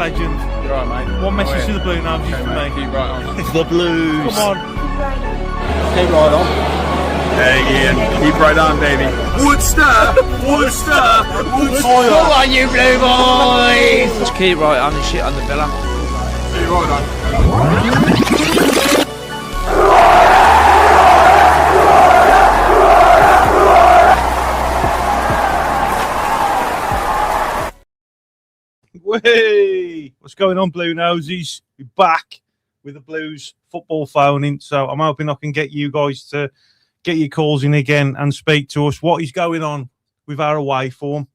legend. You're right, mate. One message to the Blue Noses for me. Keep right on. The Blues. Come on. Keep right on. Hey, Ian. Keep right on, baby. Woodster! Woodster! Woodster! Come on, you blue boys! Just keep right on and shit on the villa. Keep right on. Hey, what's going on, Blue Noses? We're back with the Blues football phone in, so I'm hoping I can get you guys to get your calls in again and speak to us. What is going on with our away form?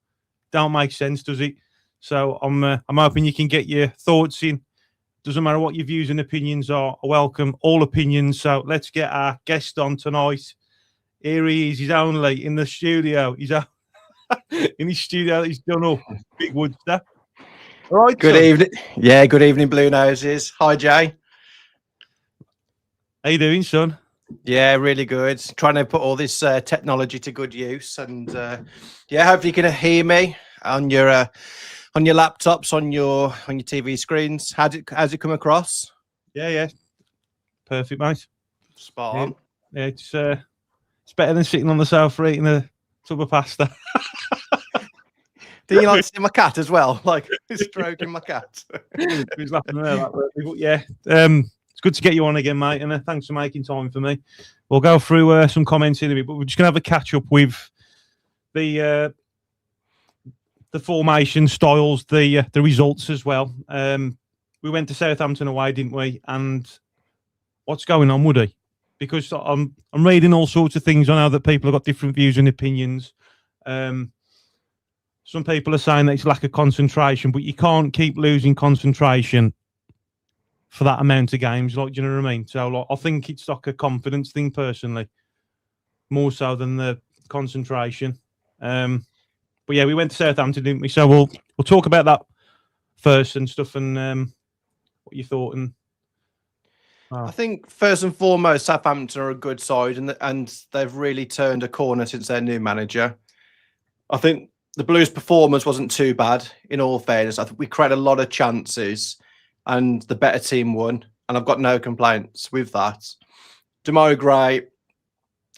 Don't make sense, does it? So I'm hoping you can get your thoughts in. Doesn't matter what your views and opinions are. I welcome all opinions. So let's get our guest on tonight. Here he is. He's only in the studio. He's out in his studio. He's done up. Big Woodster. All right. Good evening. Yeah, good evening, Blue Noses. Hi, Jay. How you doing, son? Yeah, really good. Trying to put all this technology to good use, and yeah, hopefully you can hear me on your laptops, on your TV screens. How's it come across? Yeah. Perfect, mate. Spot on. Yeah, it's better than sitting on the sofa eating a tub of pasta. Do you like to see my cat as well? Like stroking my cat. He's laughing at that, but yeah. It's good to get you on again, mate, and thanks for making time for me. We'll go through some comments in a bit, but we're just going to have a catch up with the formation styles, the results as well. We went to Southampton away, didn't we? And what's going on, Woody? Because I'm reading all sorts of things. I know that people have got different views and opinions. Some people are saying that it's lack of concentration, but you can't keep losing concentration for that amount of games. Like, do you know what I mean? So like, I think it's like a confidence thing personally, more so than the concentration. But yeah, we went to Southampton, didn't we? So we'll talk about that first and stuff, and what you thought. And I think first and foremost, Southampton are a good side, and they've really turned a corner since their new manager. I think the Blues' performance wasn't too bad, in all fairness. I think we created a lot of chances, and the better team won. And I've got no complaints with that. Demarai Gray,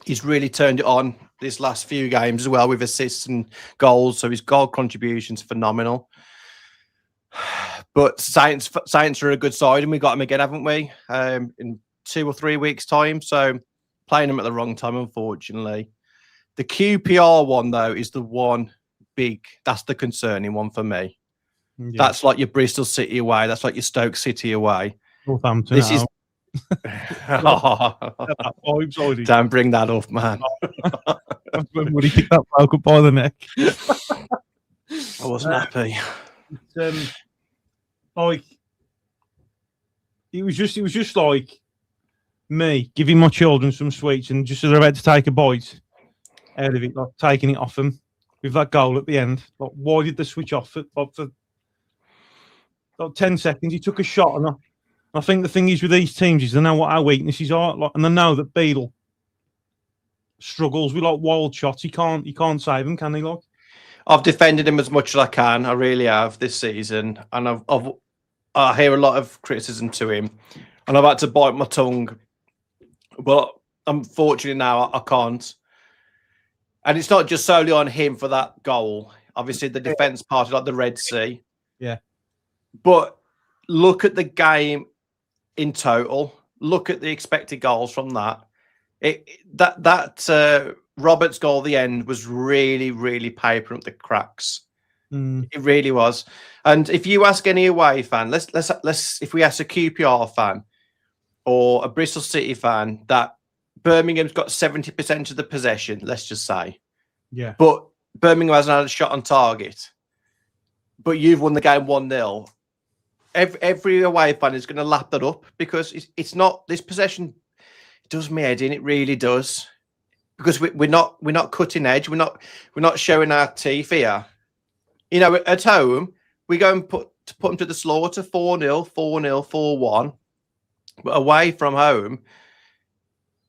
he's really turned it on these last few games as well, with assists and goals. So his goal contribution's phenomenal. But Saints are a good side, and we got them again, haven't we? In 2 or 3 weeks' time. So playing them at the wrong time, unfortunately. The QPR one, though, is the one big. That's the concerning one for me. Yeah. That's like your Bristol City away. That's like your Stoke City away. Northampton. This is. Don't bring that up, man. That's when Woody kicked that bloke up by the neck. I wasn't happy. Like it was just like me giving my children some sweets, and just as they're about to take a bite out of it, like taking it off them with that goal at the end. Like, why did they switch off for like 10 seconds? He took a shot, and I think the thing is with these teams is they know what our weaknesses are, like, and they know that Beadle struggles with like wild shots. He can't save them, can he? Like, I've defended him as much as I can. I really have this season, and I hear a lot of criticism to him, and I've had to bite my tongue. But unfortunately now I can't. And it's not just solely on him for that goal. Obviously, the defence part, like the Red Sea. Yeah. But look at the game in total. Look at the expected goals from that. That Roberts goal at the end was really, really papering up the cracks. It really was. And if you ask any away fan, let's if we ask a QPR fan or a Bristol City fan, that Birmingham's got 70% of the possession, let's just say. Yeah. But Birmingham hasn't had a shot on target. But you've won the game 1-0. Every away fan is going to lap that up, because it's not this possession. It does me head in. It really does, because we're not cutting edge. We're not showing our teeth here. You know, at home we go and put them to the slaughter, 4-0, 4-0, 4-1. But away from home,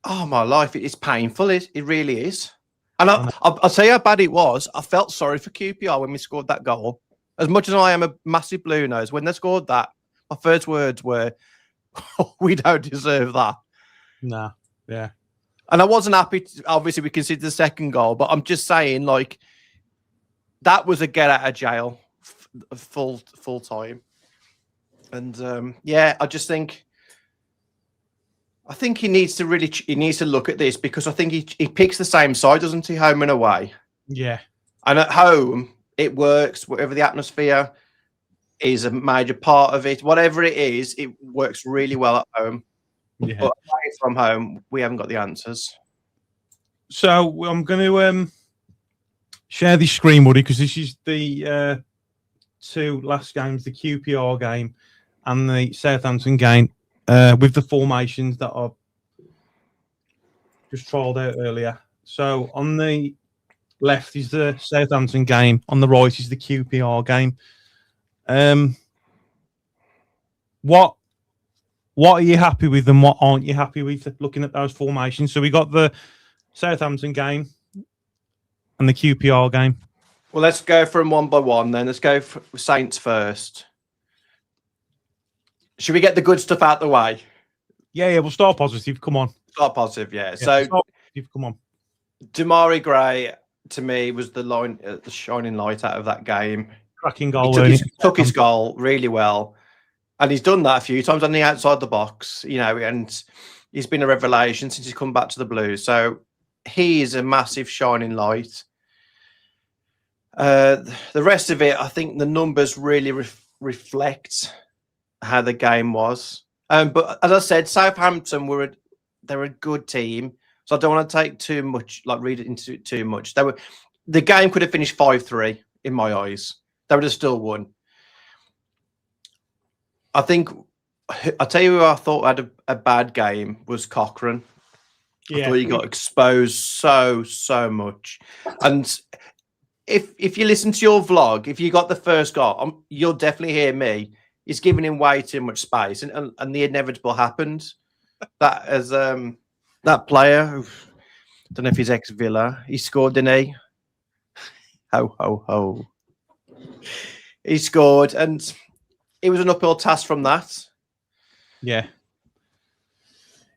oh my life, it's painful. It really is. And I'll tell you how bad it was. I felt sorry for QPR when we scored that goal. As much as I am a massive Blue Nose, when they scored that, my first words were, oh, we don't deserve that. Nah, yeah. And I wasn't happy. Obviously, we conceded the second goal, but I'm just saying, like, that was a get out of jail full time. And yeah, I think he needs to look at this, because I think he picks the same side, doesn't he, home and away? Yeah. And at home, it works. Whatever the atmosphere is a major part of it. Whatever it is, it works really well at home. Yeah. But away from home, we haven't got the answers. So I'm going to share this screen, buddy, because this is the 2 last games, the QPR game and the Southampton game, with the formations that I've just trialled out earlier. So on the left is the Southampton game, on the right is the QPR game. What are you happy with and what aren't you happy with looking at those formations? So we got the Southampton game and the QPR game. Well, let's go from one by one then. Let's go for Saints first. Should we get the good stuff out the way? Yeah, we'll start positive. Come on. Start positive, yeah. So, positive, come on. Demarai Gray, to me, was the shining light out of that game. Cracking goal. He took his goal really well. And he's done that a few times on the outside the box, you know, and he's been a revelation since he's come back to the Blues. So he is a massive shining light. The rest of it, I think the numbers really reflect how the game was. But as I said, Southampton they're a good team, so I don't want to take too much, like read it into it too much. The game could have finished 5-3 in my eyes. They would have still won. I'll tell you who I thought had a bad game was Cochrane. Yeah. I thought he got exposed so much. And if you listen to your vlog, if you got the first goal, you'll definitely hear me. He's giving him way too much space, and the inevitable happened. That as that player, I don't know if he's ex-Villa, he scored, didn't he? Ho ho ho! He scored, and it was an uphill task from that. Yeah.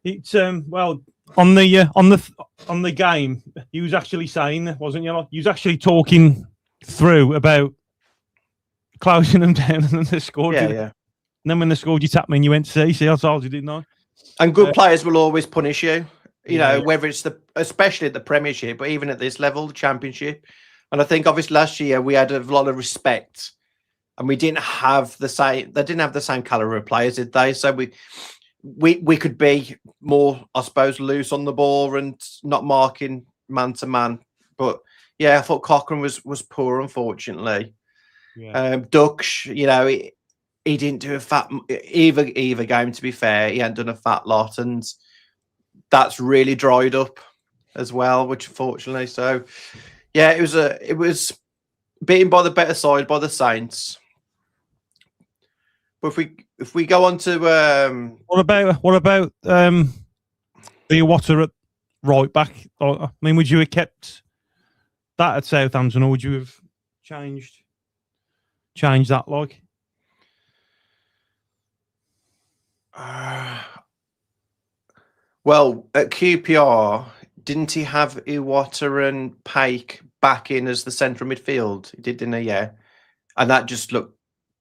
It's well on the game, he was actually saying, wasn't you? He was actually talking through about closing them down, and then they scored. Yeah, And then when they scored, you tapped me and you went to see. I told you, didn't I? And good players will always punish you. You know, whether it's especially at the Premiership, but even at this level, the Championship. And I think obviously last year we had a lot of respect, and we didn't have the same. They didn't have the same caliber of players, did they? So we could be more, I suppose, loose on the ball and not marking man to man. But yeah, I thought Cochrane was poor, unfortunately. Yeah. Dux, you know, he didn't do a fat either game. To be fair, he hadn't done a fat lot, and that's really dried up as well, which unfortunately. So yeah, it was beaten by the better side, by the Saints. But if we go on to what about the Water at right back? I mean, would you have kept that at Southampton, or would you have changed that? Like, well, at QPR, didn't he have Iwata and Paik back in as the central midfield? He did, didn't he? Yeah, and that just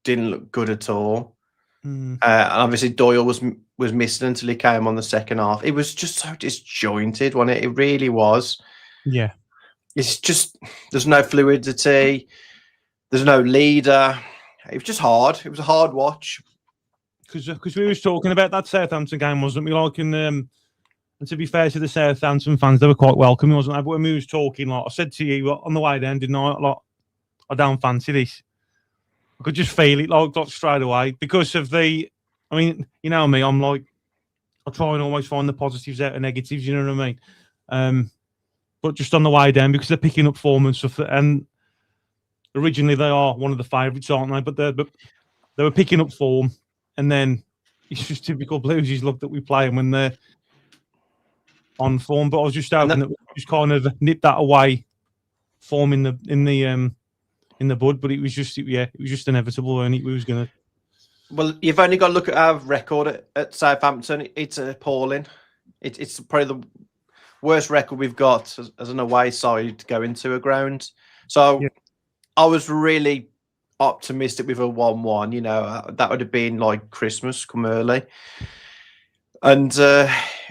didn't look good at all. And obviously Doyle was missing until he came on the second half. It was just so disjointed, wasn't it? It really was. Yeah, it's just there's no fluidity. There's no leader. It was just hard. It was a hard watch. Because we was talking about that Southampton game, wasn't we? Like, and to be fair to the Southampton fans, they were quite welcoming, wasn't they? But when we was talking, like I said to you on the way down, didn't I? Like, I don't fancy this. I could just feel it, like straight away, because of the. I mean, you know me. I'm like, I try and always find the positives out of negatives. You know what I mean? But just on the way down, because they're picking up form and stuff, and originally they are one of the favourites, aren't they? But they were picking up form, and then it's just typical Blues luck that we play them when they're on form. But I was just hoping that we just kind of nip that away, form in the in the bud, but it was just it was just inevitable, and we was gonna. Well, you've only got to look at our record at Southampton. It's appalling. It's probably the worst record we've got as an away side going to a ground. So Yeah. I was really optimistic with a 1-1. You know, that would have been like Christmas come early. And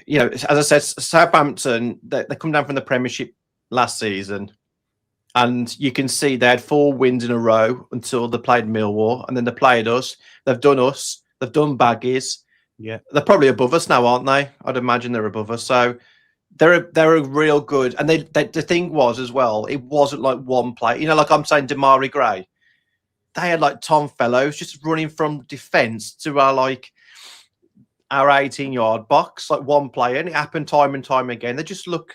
you know, as I said, Southampton they come down from the Premiership last season, and you can see they had 4 wins in a row until they played Millwall, and then they played us. They've done us. They've done Baggies. Yeah, They're probably above us now, aren't they? I'd imagine they're above us. So they're a real good. And the thing was as well, it wasn't like one play. You know, like I'm saying, Demarai Gray. They had like Tom Fellows just running from defence to our 18-yard box, like one player, and it happened time and time again. They just look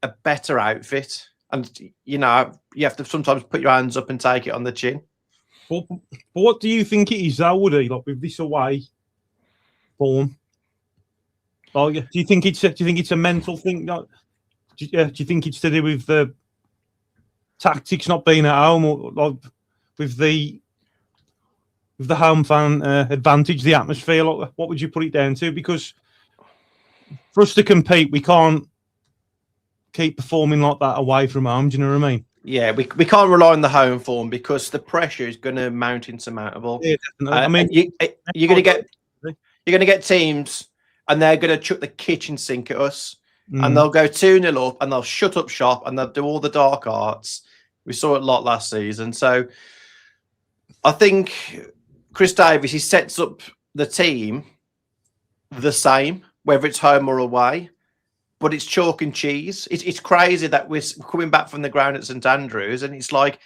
a better outfit, and you know you have to sometimes put your hands up and take it on the chin. but what do you think it is, though, Woody? Like with this away form, do you think it's a mental thing? Like, do you think it's to do with the tactics not being at home, or like with the home fan advantage, the atmosphere? Like, what would you put it down to? Because for us to compete, we can't keep performing like that away from home. Do you know what I mean? Yeah, we can't rely on the home form because the pressure is going to mount insurmountable. Yeah, definitely. I mean, you're going to get teams, and they're going to chuck the kitchen sink at us, and they'll go 2-0 up, and they'll shut up shop, and they'll do all the dark arts. We saw it a lot last season. So I think Chris Davies, he sets up the team the same, whether it's home or away, but it's chalk and cheese. It's crazy that we're coming back from the ground at St Andrews, and it's like,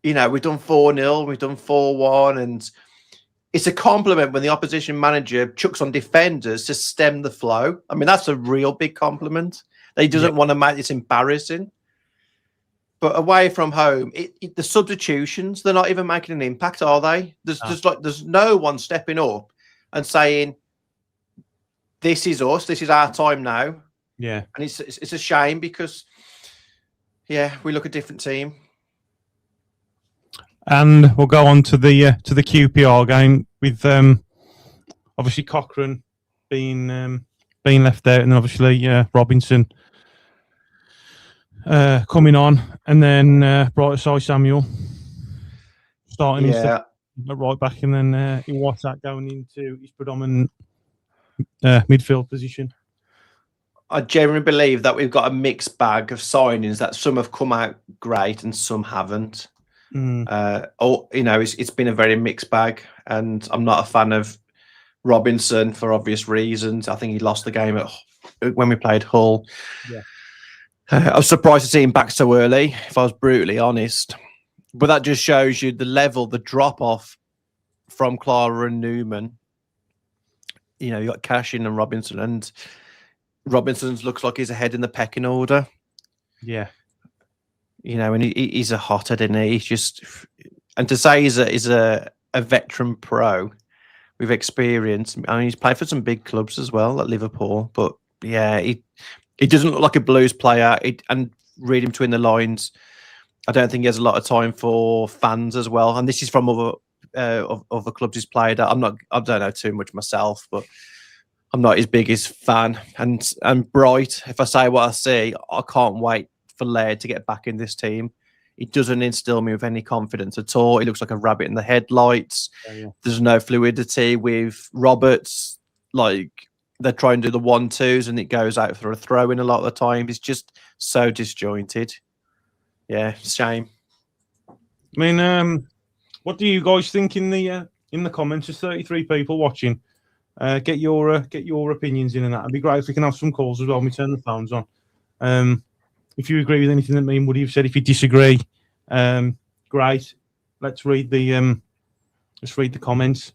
you know, we've done 4-0, we've done 4-1, and it's a compliment when the opposition manager chucks on defenders to stem the flow. I mean, that's a real big compliment. He doesn't want to make this embarrassing. But away from home, the substitutions, they're not even making an impact, are they? There's no one stepping up and saying, this is us, this is our time now. Yeah. And it's a shame because, yeah, we look a different team. And we'll go on to the QPR game with obviously Cochrane being left out, and then obviously Robinson coming on, and then Brighter Samuel starting his right back, and then 𝒂𝒄𝒄𝒆𝒄 going into his predominant midfield position. I genuinely believe that we've got a mixed bag of signings, that some have come out great and some haven't. You know, it's been a very mixed bag, and I'm not a fan of Robinson for obvious reasons. I think he lost the game when we played Hull. Yeah. I was surprised to see him back so early, if I was brutally honest. But that just shows you the drop off from Clara and Newman. You know, you got Cashin and Robinson, and Robinson's looks like he's ahead in the pecking order. Yeah. You know, and he's a hothead, isn't he? He's just, and to say he's a veteran pro with experience. I mean, he's played for some big clubs as well, at Liverpool. But yeah, he doesn't look like a Blues player. And reading between the lines, I don't think he has a lot of time for fans as well. And this is from other clubs he's played at. I don't know too much myself, but I'm not his biggest fan. And Bright, if I say what I see, I can't wait for Laird to get back in this team. He doesn't instill me with any confidence at all. He looks like a rabbit in the headlights. Yeah. There's no fluidity with Roberts. Like, they're trying to do the 1-2s and it goes out for a throw in a lot of the time. It's just so disjointed. Yeah, shame. I mean, what do you guys think in the comments? There's 33 people watching. Get your opinions in, and that. It'd be great if we can have some calls as well when we turn the phones on. If you agree with anything that me and Woody have said, if you disagree, great. Let's read the comments.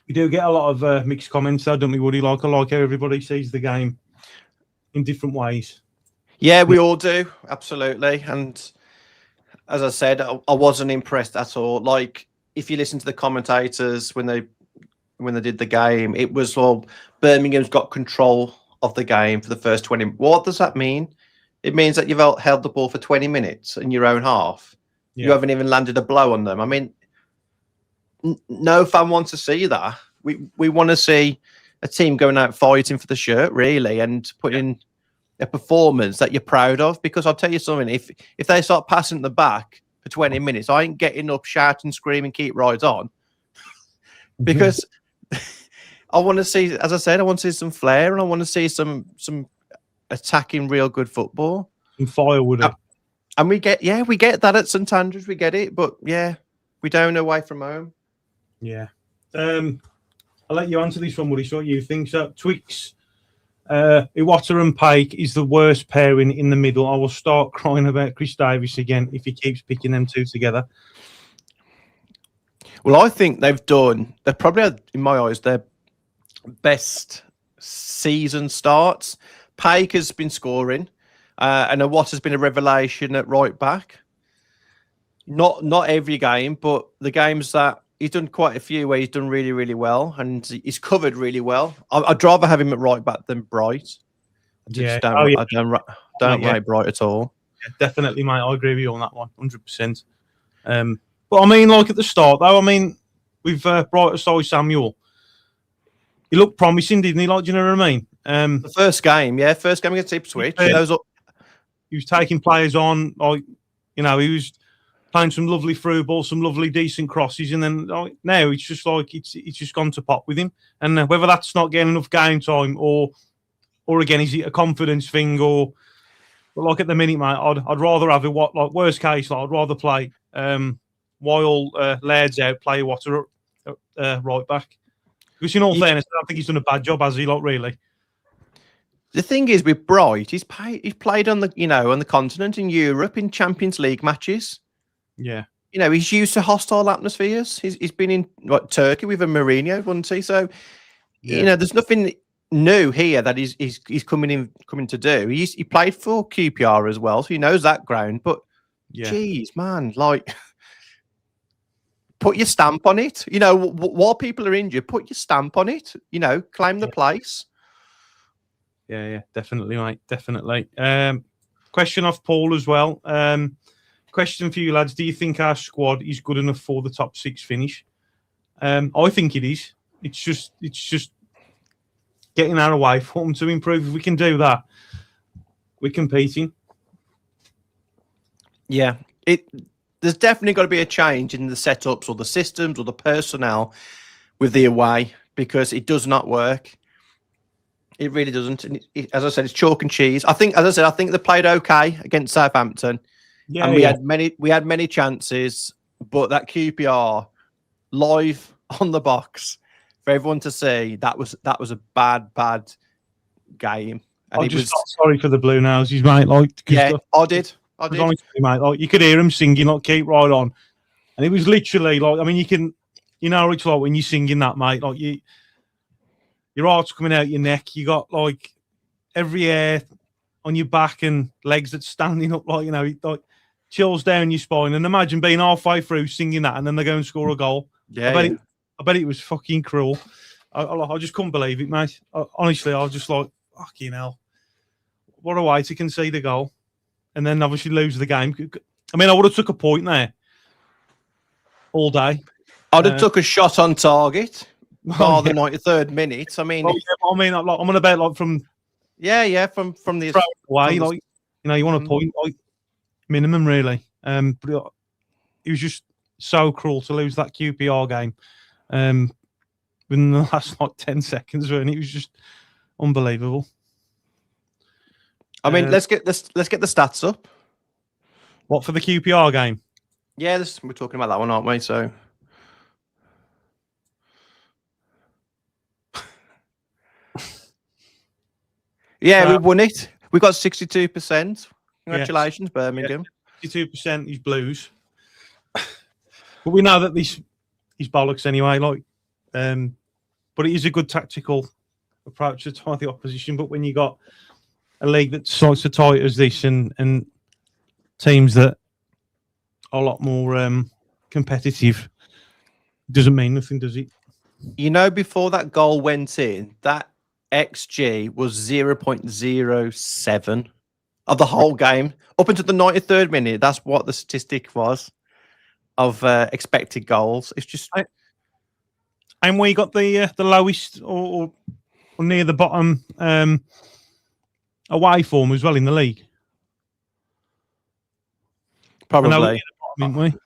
We do get a lot of mixed comments, though, don't we, Woody? I like how everybody sees the game in different ways. Yeah, we all do, absolutely. And as I said, I wasn't impressed at all. Like, if you listen to the commentators when they did the game, it was, well, Birmingham's got control of the game for the first 20. What does that mean? It means that you've held the ball for 20 minutes in your own half. You haven't even landed a blow on them. I mean, no fan wants to see that. We want to see a team going out fighting for the shirt, really, and putting a performance that you're proud of. Because I'll tell you something, if they start passing the back for 20 minutes, I ain't getting up, shouting, screaming, keep right on. Because I want to see, as I said, I want to see some flair, and I want to see some attacking real good football. Some firewood. And we get that at St Andrews, we get it, but yeah, we don't away from home. Yeah. I'll let you answer this one, Woody. So what you think? So 𝒂𝒄𝒄𝒆𝒄, 𝒂𝒄𝒄𝒄𝒆𝒄 and Paik is the worst pairing in the middle. I will start crying about Chris Davis again if he keeps picking them two together. Well, I think they've probably had, in my eyes, their best season starts. Paik has been scoring, and 𝒂𝒄𝒄 has been a revelation at right back. Not every game, but the games that he's done quite a few where he's done really, really well, and he's covered really well. I'd rather have him at right back than Bright. I don't rate Bright at all. Yeah, definitely, mate. I agree with you on that one, 100%. But I mean, like at the start, though, I mean, with Bright aside Samuel, he looked promising, didn't he? Like, do you know what I mean? The first game against 𝒄𝒄𝒄. He was taking players on, like, you know, he was playing some lovely through balls, some lovely decent crosses, and then now it's just like it's just gone to pot with him. And whether that's not getting enough game time, or again, is it a confidence thing, or but like at the minute, mate, I'd rather have worst case, I'd rather play while Laird's out, play 𝒂𝒄𝒄 right back. Because in all fairness, I don't think he's done a bad job, has he? Like, really. The thing is with Bright, he's played on the continent, in Europe, in Champions League matches. Yeah, he's used to hostile atmospheres. He's been in Turkey with a Mourinho, wasn't he? So, there's nothing new here that he's coming to do. He played for QPR as well, so he knows that ground. But, geez, man, like, put your stamp on it. While people are injured, put your stamp on it. Claim the place. Yeah, definitely, mate, definitely. Question off Paul as well. Question for you lads: do you think our squad is good enough for the top 6 finish? I think it is. It's just getting our away form to improve. If we can do that, we're competing. Yeah, there's definitely got to be a change in the setups or the systems or the personnel with the away, because it does not work. It really doesn't. And as I said, it's chalk and cheese. I think they played okay against Southampton. Yeah, and we had many chances, but that QPR live on the box for everyone to see, that was a bad game. And I just got sorry for the Blue Noses, mate. Like, I did. Honestly, mate, like, you could hear him singing, like, keep right on, and it was literally like, I mean, it's like when you're singing that, mate, like your heart's coming out your neck. You got like every hair on your back and legs that's standing up, like, it like chills down your spine. And imagine being halfway through singing that, and then they go and score a goal. I bet it was fucking cruel. I just couldn't believe it, mate. Honestly, I was just like, fucking hell, what a way to concede a goal, and then obviously lose the game. I mean, I would have took a point there all day. I'd have took a shot on target by the 93rd minute. I mean, I'm on about like from from the away, like, you want a point, like, minimum, really. But it was just so cruel to lose that QPR game within the last like 10 seconds, and it was just unbelievable. I mean, let's get the stats up. What, for the QPR game? Yeah, we're talking about that one, aren't we? So, yeah, we won it. We got 62%. Congratulations, Birmingham. 62% is Blues. But we know that he's bollocks anyway. Like, but it is a good tactical approach to tie the opposition. But when you got a league that's so tight as this, and teams that are a lot more competitive, doesn't mean nothing, does it? Before that goal went in, that XG was 0.07 of the whole game up until the 93rd minute. That's what the statistic was. of expected goals. It's just And we got the lowest or near the bottom away form as well in the league. probably. I know we're near the bottom, aren't we?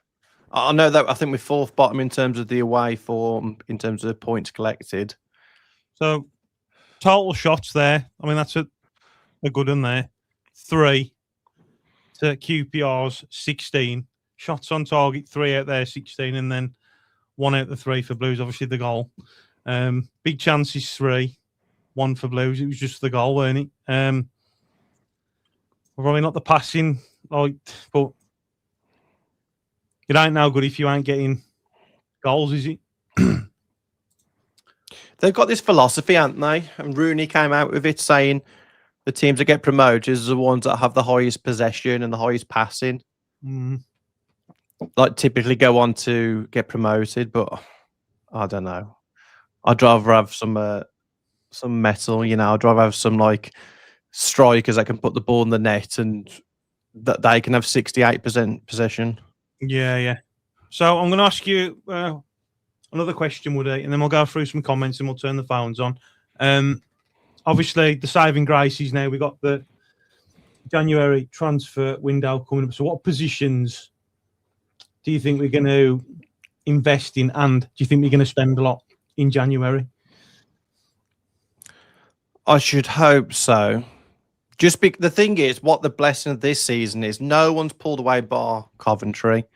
I know that I think we're fourth bottom in terms of the away form, in terms of points collected. So total shots there. I mean, that's a good one there. 3 to QPR's 16. Shots on target, 3 out there, 16, and then 1 out of 3 for Blues. Obviously, the goal. Big chances, 3. 1 for Blues. It was just the goal, weren't it? Probably not the passing, but it ain't no good if you ain't getting goals, is it? They've got this philosophy, haven't they? And Rooney came out with it, saying the teams that get promoted are the ones that have the highest possession and the highest passing. Like typically go on to get promoted, but I don't know. I'd rather have some metal, you know. I'd rather have some like strikers that can put the ball in the net and that they can have 68% possession. Yeah. So I'm going to ask you another question, Woody, and then we'll go through some comments and we'll turn the phones on. Obviously, the saving grace is now we got the January transfer window coming up. So what positions do you think we're going to invest in, and do you think we're going to spend a lot in January? I should hope so. The thing is, what the blessing of this season is, no one's pulled away bar Coventry.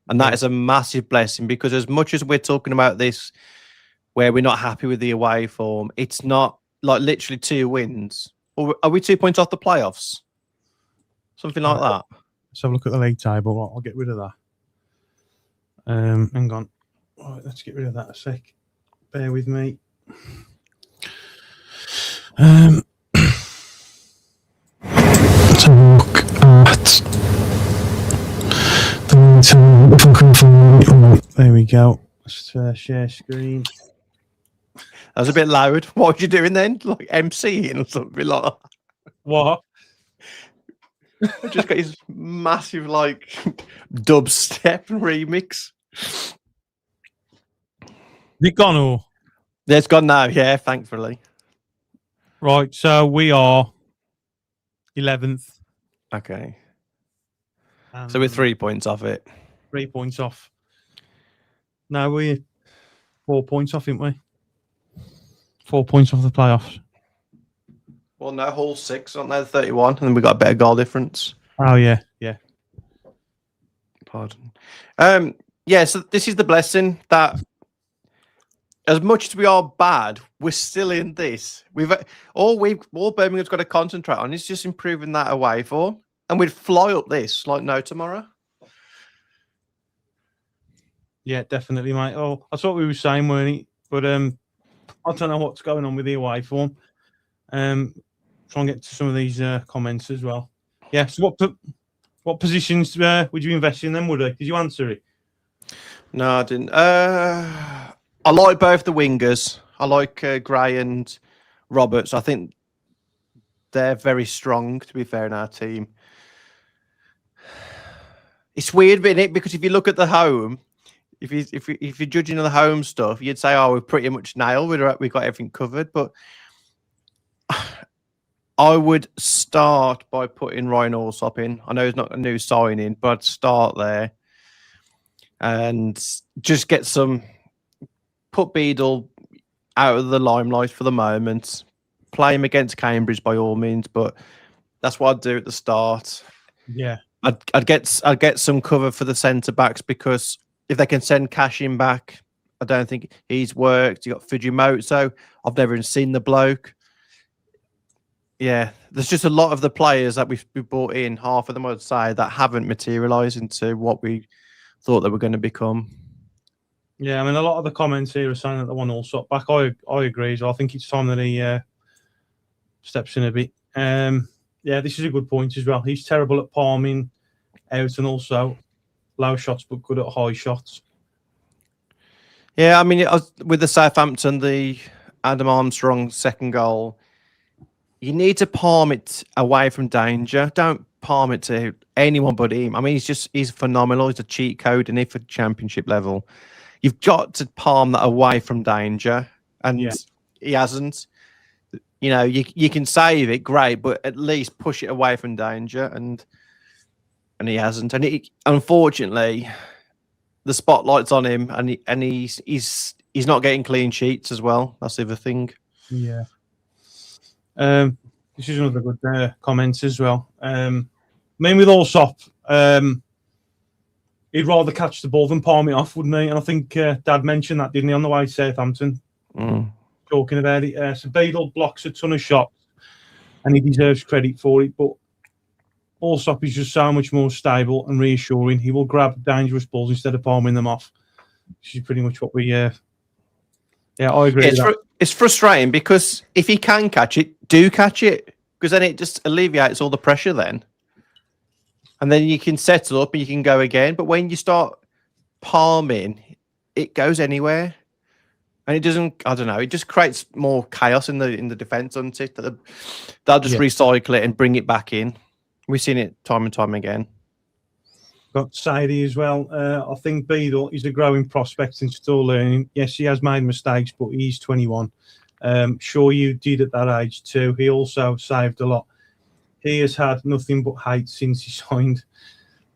And that is a massive blessing, because as much as we're talking about this, where we're not happy with the away form, it's not like literally 2 wins. Or are we 2 points off the playoffs? Something like that. Let's have a look at the league table. I'll get rid of that. Hang on. All right, let's get rid of that a sec. Bear with me. Let's have a look at there we go. Let's share screen. That was a bit loud. What were you doing then? Like MCing or something like that? What? I just got his massive like dubstep remix. Is it gone or? Yeah, it's gone now. Yeah, thankfully. Right, so we are 11th. Okay. So we're 3 points off it. 3 points off. No, we're 4 points off, aren't we? 4 points off the playoffs. Well, no, Hull 6, aren't they? 31, and then we got a better goal difference. Oh, yeah. Pardon. Yeah, so this is the blessing that as much as we are bad, we're still in this. All Birmingham's got to concentrate on is just improving that away form, and we'd fly up this like no tomorrow. Yeah, definitely, mate. Oh, that's what we were saying, weren't it? But I don't know what's going on with the away form. Try and get to some of these comments as well. Yeah. So what positions would you invest in then, Woody? Did you answer it? No, I didn't. I like both the wingers. I like Gray and Roberts. I think they're very strong, to be fair, in our team. It's weird, isn't it? Because if you look at the home, if you're judging on the home stuff, you'd say, "Oh, we're pretty much nailed. We've got everything covered." But I would start by putting Ryan Allsop in. I know he's not a new signing, but I'd start there and just get some. Put Beadle out of the limelight for the moment. Play him against Cambridge by all means, but that's what I'd do at the start. Yeah, I'd get some cover for the centre backs, because if they can send Cash in back, I don't think he's worked. You got Fujimoto. I've never even seen the bloke. Yeah, there's just a lot of the players that we've brought in. Half of them, I'd say, that haven't materialised into what we thought they were going to become. Yeah, I mean, a lot of the comments here are saying that they want Allsop back. I agree as well. I think it's time that he steps in a bit. Yeah, this is a good point as well. He's terrible at palming out and also low shots, but good at high shots. Yeah, I mean, with the Southampton, the Adam Armstrong second goal, you need to palm it away from danger. Don't palm it to anyone but him. I mean, he's phenomenal. He's a cheat code in it for championship level. You've got to palm that away from danger, and he hasn't. You know, you can save it, great, but at least push it away from danger, and he hasn't. And unfortunately, the spotlight's on him, and he's not getting clean sheets as well. That's the other thing. Yeah. This is another good comment as well. I mean, with Allsop, he'd rather catch the ball than palm it off, wouldn't he? And I think Dad mentioned that, didn't he, on the way to Southampton? Talking about it. So Beadle blocks a ton of shots, and he deserves credit for it. But Allsop is just so much more stable and reassuring. He will grab dangerous balls instead of palming them off. Which is pretty much what we. Yeah, I agree. It's frustrating because if he can catch it, do catch it, because then it just alleviates all the pressure then. And then you can settle up and you can go again. But when you start palming, it goes anywhere. And it doesn't, I don't know, it just creates more chaos in the defence, doesn't it? They'll just recycle it and bring it back in. We've seen it time and time again. Got Sadie as well. I think Beadle is a growing prospect and still learning. Yes, he has made mistakes, but he's 21. Sure, you did at that age too. He also saved a lot. He has had nothing but hate since he signed.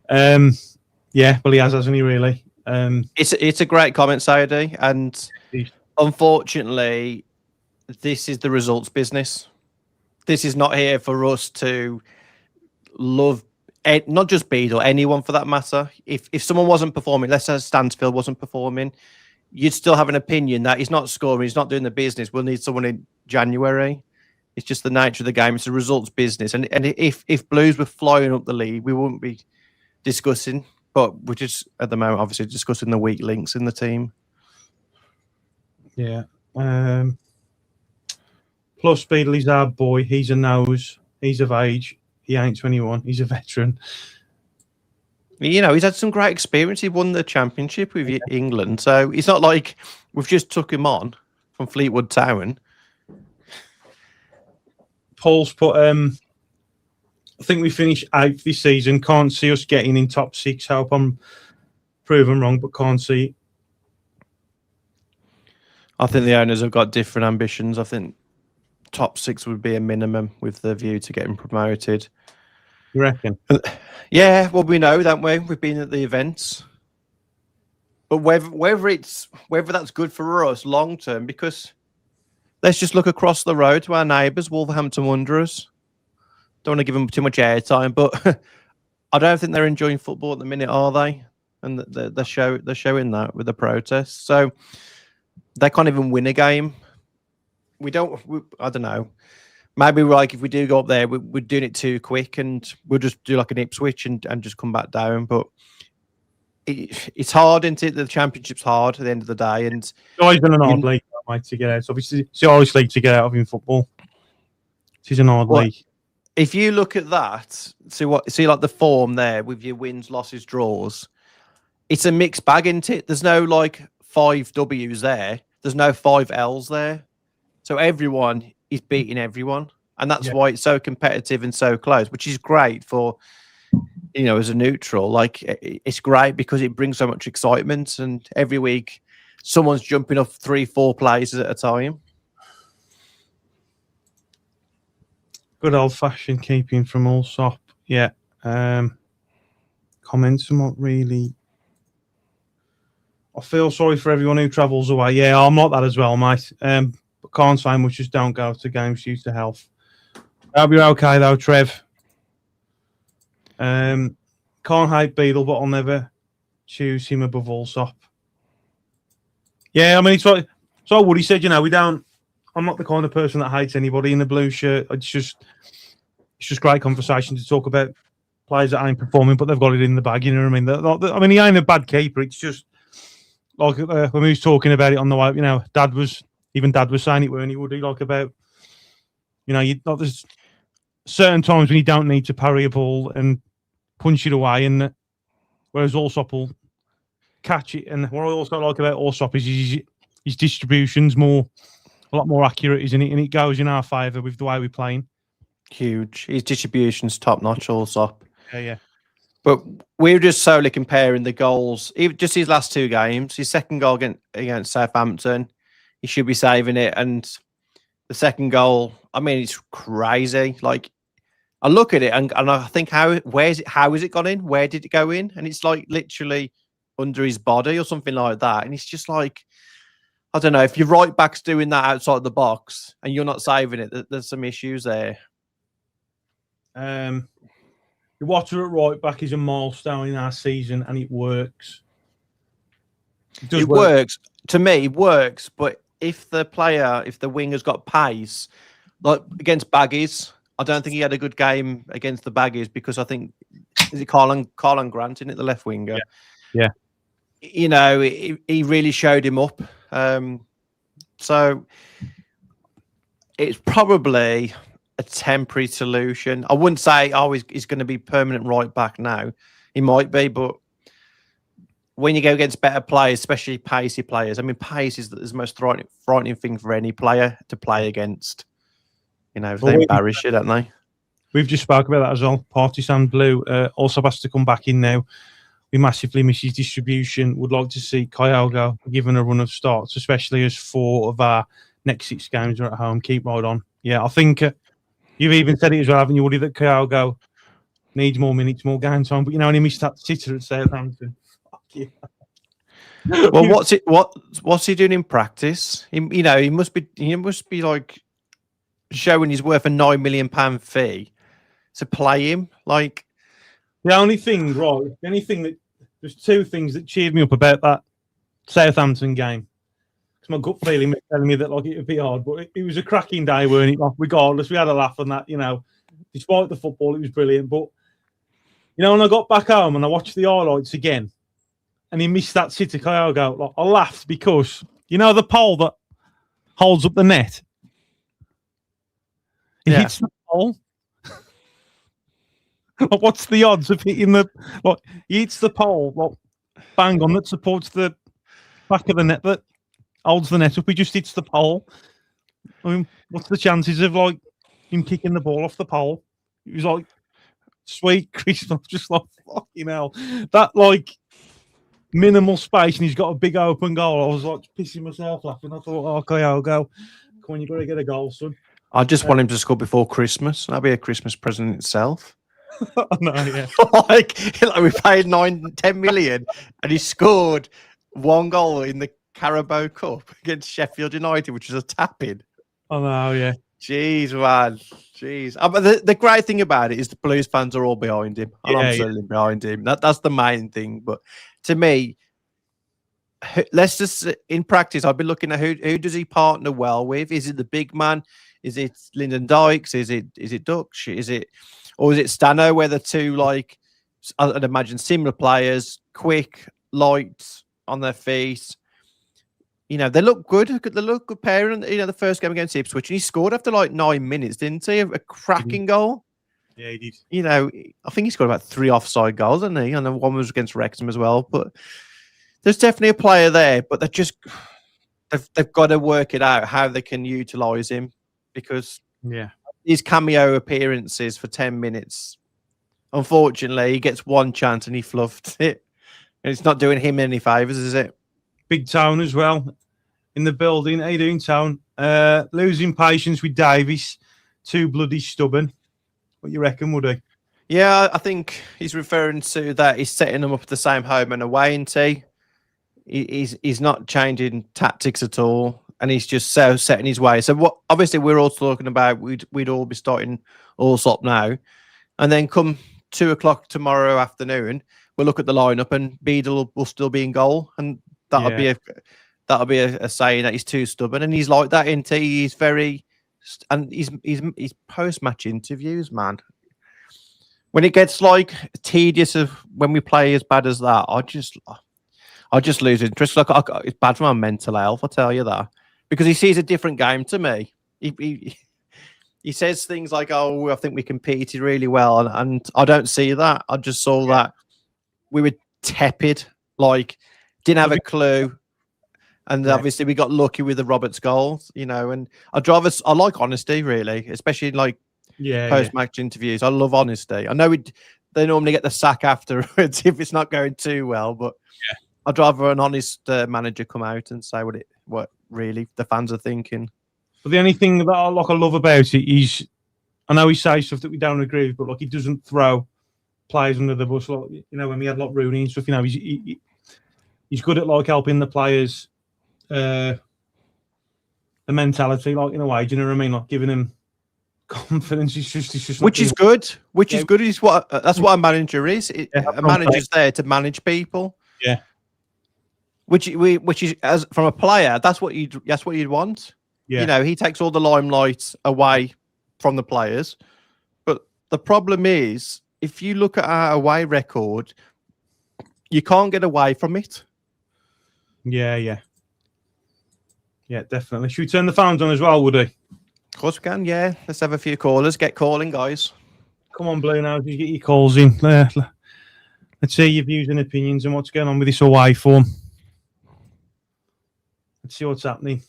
Yeah, well, he has, hasn't he, really? It's a great comment, Sadie. And unfortunately, this is the results business. This is not here for us to love not just Beadle, anyone for that matter. If someone wasn't performing, let's say Stansfield wasn't performing, you'd still have an opinion that he's not scoring, he's not doing the business. We'll need someone in January. It's just the nature of the game. It's a results business. And if Blues were flying up the league, we wouldn't be discussing. But we're just, at the moment, obviously discussing the weak links in the team. Yeah. Plus, Beadle is our boy. He's a nose. He's of age. He ain't 21. He's a veteran. You know, he's had some great experience. He won the championship with England. So it's not like we've just took him on from Fleetwood Town. Paul's put, I think we finished 8th this season. Can't see us getting in top 6. Hope I'm proven wrong, but can't see it. I think the owners have got different ambitions. I think top 6 would be a minimum with the view to getting promoted. You reckon? Yeah, well, we know, don't we? We've been at the events. But whether that's good for us long term, because let's just look across the road to our neighbours, Wolverhampton Wanderers. Don't want to give them too much airtime, but I don't think they're enjoying football at the minute, are they? And they're showing that with the protests. So they can't even win a game. I don't know. Maybe like if we do go up there, we're doing it too quick, and we'll just do like an Ipswich and just come back down. But it's hard, isn't it? The championship's hard at the end of the day, and it's always been an hard league, mate, to get out. Obviously, it's the hardest league to get out of in football. It is an hard league. If you look at that, see like the form there with your wins, losses, draws. It's a mixed bag, isn't it? There's no like 5 W's there. There's no 5 L's there. So everyone is beating everyone, and that's why it's so competitive and so close, which is great for, you know, as a neutral. Like, it's great because it brings so much excitement, and every week someone's jumping off 3-4 places at a time. Good old-fashioned keeping from Allsop. Yeah. Comments are not really. I feel sorry for everyone who travels away. Yeah, I'm not that as well, mate. But can't say much, just don't go to games due to health. Hope you're okay though, Trev. Can't hate Beadle, but I'll never choose him above Allsop. Yeah, I mean, it's like Woody said, you know, I'm not the kind of person that hates anybody in a blue shirt. It's just great conversation to talk about players that ain't performing, but they've got it in the bag. You know what I mean? He ain't a bad keeper. It's just like when we was talking about it on the way, you know, Dad was saying it, weren't he, Woody? Like about, you know, there's certain times when you don't need to parry a ball and punch it away, and whereas Allsop will catch it. And what I also like about Allsop is his distribution's a lot more accurate, isn't it? And it goes in our favour with the way we're playing. Huge. His distribution's top notch also. Yeah. But we're just solely comparing the goals. Even just his last 2 games, his second goal against Southampton, he should be saving it. And the second goal, I mean, it's crazy. Like, I look at it and I think, how is it gone in? Where did it go in? And it's like literally under his body or something like that. And it's just like, I don't know, if your right back's doing that outside the box and you're not saving it, there's some issues there. The Water at right back is a milestone in our season, and it works. It works. To me, it works. But if the winger's got pace, like against Baggies, I don't think he had a good game against the Baggies, because I think, is it Carlon Grant, isn't it, the left winger? Yeah. You know, he really showed him up. So it's probably a temporary solution. I wouldn't say, oh, he's going to be permanent right back now. He might be, but when you go against better players, especially pacey players, I mean, pace is the most frightening thing for any player to play against. You know, they embarrass you, don't they? We've just spoke about that as well. Partisan Blue also has to come back in now. We massively miss his distribution. Would like to see Kyogo given a run of starts, especially as 4 of our next 6 games are at home. Keep right on. Yeah, I think you've even said it as well, haven't you, Woody, that Kyogo needs more minutes, more game time. But you know, when he missed that sitter at Southampton, fuck you. Well, what's he doing in practice? You know, he must be like showing he's worth a £9 million fee to play him. Like, the only thing that there's 2 things that cheered me up about that Southampton game. Because my gut feeling was telling me that like it would be hard, but it was a cracking day, weren't it? Like, regardless, we had a laugh on that. You know, despite the football, it was brilliant. But you know, when I got back home and I watched the highlights again, and he missed that sitter Kyogo, like, I laughed because you know the pole that holds up the net. He hits the pole. What's the odds of hitting the? Like, he hits the pole, like, bang on, that supports the back of the net, that holds the net up. He just hits the pole. I mean, what's the chances of like him kicking the ball off the pole? It was like sweet Christmas, just like fucking hell. That like minimal space, and he's got a big open goal. I was like pissing myself laughing. I thought, oh, okay, I'll go. Come on, you got to get a goal, son. I just want him to score before Christmas. That'd be a Christmas present itself. No, yeah. like we paid 9-10 million, and he scored 1 goal in the Carabao Cup against Sheffield United, which was a tap-in. Oh no, yeah. Jeez, man. Jeez. But the great thing about it is the Blues fans are all behind him. I'm absolutely behind him. That's the main thing. But to me, let's just, in practice, I've been looking at who does he partner well with? Is it the big man? Is it Lyndon Dykes? Is it Dutch? Is it Stano, where the 2, like, I'd imagine similar players, quick, light on their feet. You know, they look good. They look good pairing. You know, the first game against Ipswich, and he scored after like 9 minutes, didn't he? A cracking goal. Yeah, he did. You know, I think he scored about 3 offside goals, didn't he? And then 1 was against Wrexham as well. But there's definitely a player there. But they've got to work it out how they can utilise him, because his cameo appearances for 10 minutes, unfortunately, he gets 1 chance and he fluffed it. And it's not doing him any favours, is it? Big Town as well in the building. How you doing, Town? Losing patience with Davies. Too bloody stubborn. What you reckon, Woody? Yeah, I think he's referring to that. He's setting them up at the same home and away, isn't he? He's not changing tactics at all, and he's just so set in his way. So what? Obviously, we're all talking about we'd all be starting Allsop now, and then come 2 o'clock tomorrow afternoon, we'll look at the lineup, and Beadle will still be in goal, and that'll be a saying that he's too stubborn, and he's like that, isn't he? He's very, and he's post-match interviews, man. When it gets like tedious of when we play as bad as that, I just lose interest. Like, it's bad for my mental health, I tell you that, because he sees a different game to me. He says things like, "Oh, I think we competed really well," and I don't see that. I just saw that we were tepid, like didn't have a clue, and obviously we got lucky with the Roberts goals, you know. And I like honesty, really, especially like Yeah, post-match interviews. I love honesty. I know they normally get the sack afterwards if it's not going too well, but I'd rather an honest manager come out and say what really the fans are thinking. But the only thing that I love about it is, I know he says stuff that we don't agree with, but like he doesn't throw players under the bus. Like, you know, when we had like Rooney and stuff, you know, he's good at like helping the players, the mentality, like in a way. Do you know what I mean? Like giving them confidence. It's just which is good. Which is good. Is what that's what a manager is. A manager's there to manage people. Yeah. Which is, as from a player, that's what you'd want. Yeah. You know, he takes all the limelight away from the players. But the problem is, if you look at our away record, you can't get away from it. Yeah, definitely. Should we turn the phones on as well, Woody? Of course we can, yeah. Let's have a few callers. Get calling, guys. Come on, Blue, now you get your calls in. Let's see your views and opinions and what's going on with this away form. Let's see what's happening.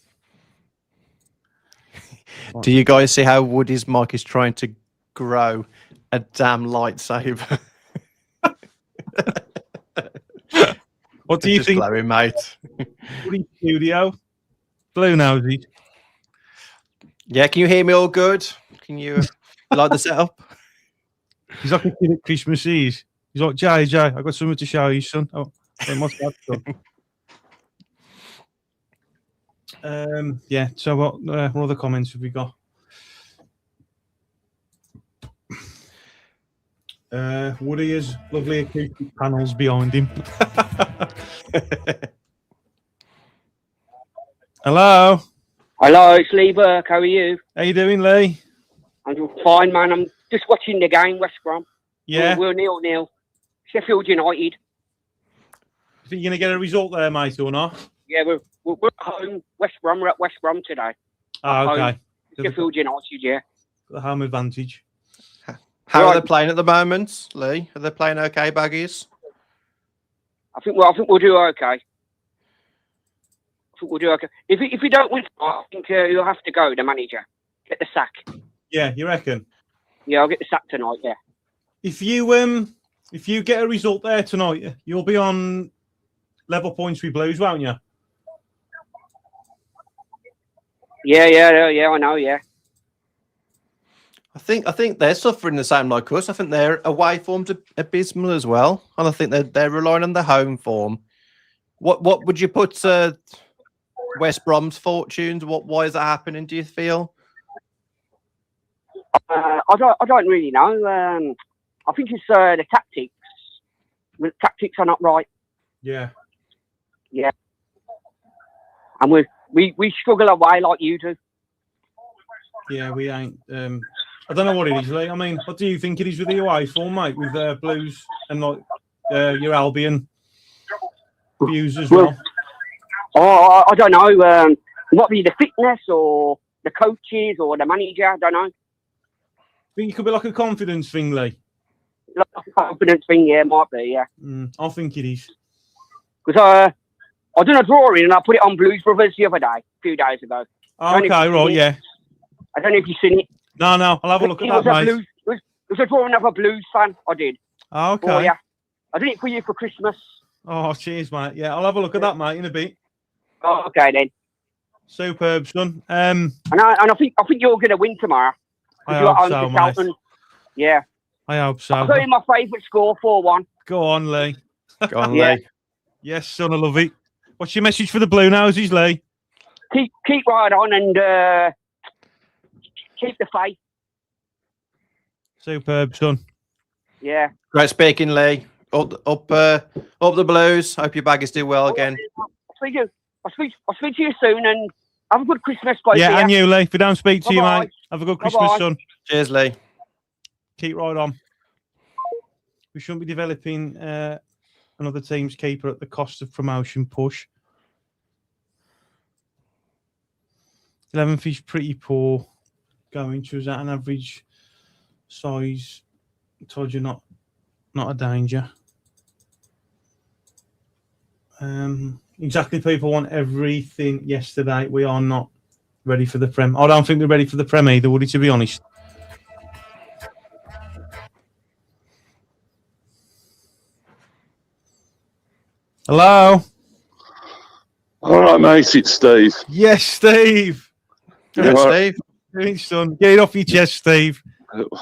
Do you guys see how Woody's mic is trying to grow a damn lightsaber? What do you think? Blowing, mate. Woody studio. Blue noses. Yeah, can you hear me all good? Can you like the setup? He's like a kid at Christmas Eve. He's like, Jay, I got something to show you, son. Oh, it must have done. Yeah, so what other comments have we got? Woody has lovely acoustic panels behind him. Hello. Hello, it's Lee Burke. How are you? How you doing, Lee? I'm fine, man. I'm just watching the game, West Brom. Yeah. We're 0-0. Sheffield United. You think you're going to get a result there, mate, or not? Yeah, we're at home. West Brom. We're at West Brom today. Oh, okay. Home. Sheffield United, yeah. The home advantage. How are they playing at the moment, Lee? Are they playing okay, Baggies? I think we'll do okay. We'll do okay. If we don't win, I think you'll have to go. The manager get the sack. Yeah, you reckon? Yeah, I'll get the sack tonight. Yeah. If you get a result there tonight, you'll be on level points with Blues, won't you? Yeah. I know. Yeah. I think they're suffering the same like us. I think their away form's abysmal as well, and I think they're relying on the home form. What would you put West Brom's fortunes? Why is that happening? Do you feel? I don't really know. I think it's the tactics. The tactics are not right. Yeah. Yeah. And we struggle away like you do. Yeah, we ain't. I don't know what it is, Lee. I mean, what do you think it is with the away form, mate, with Blues and like your Albion views as well? Oh, I don't know. It might be the fitness or the coaches or the manager. I don't know. I think it could be like a confidence thing, Lee. Like a confidence thing, yeah, might be, yeah. I think it is. Because I done a drawing and I put it on Blues Brothers the other day, a few days ago. Oh, okay, right, yeah. I don't know if you've seen it. No, I'll have a look at that, mate. It was a drawing of a Blues fan, I did. Oh, okay. Oh, yeah. I did it for you for Christmas. Oh, cheers, mate. Yeah, I'll have a look at that, mate, in a bit. Oh, okay, then. Superb, son. And I think you're going to win tomorrow. I hope so, mate. Charlton. Yeah. I hope so. I'll tell you my favourite score, 4-1. Go on, Lee. Go on, Yeah. Lee. Yes, son, I love it. What's your message for the Blue Noses, Lee? Keep right on and keep the faith. Superb, son. Yeah. Great speaking, Lee. Up the Blues. Hope your Baggies do well again. I'll speak to you soon and have a good Christmas, both. Yeah, and you, Lee. If we don't speak to you, Bye-bye. mate, have a good Christmas, Bye-bye. son. Cheers, Lee. Keep right on. We shouldn't be developing another team's keeper at the cost of promotion push. 11th is pretty poor going to us at an average size. I told you not a danger. Exactly, people want everything yesterday. We are not ready for the Prem. I don't think we're ready for the Prem either, Woody, to be honest. Hello. All right, mate, it's Steve. Yes, Steve. Yeah, All Steve. Hey, son. Get it off your chest, Steve.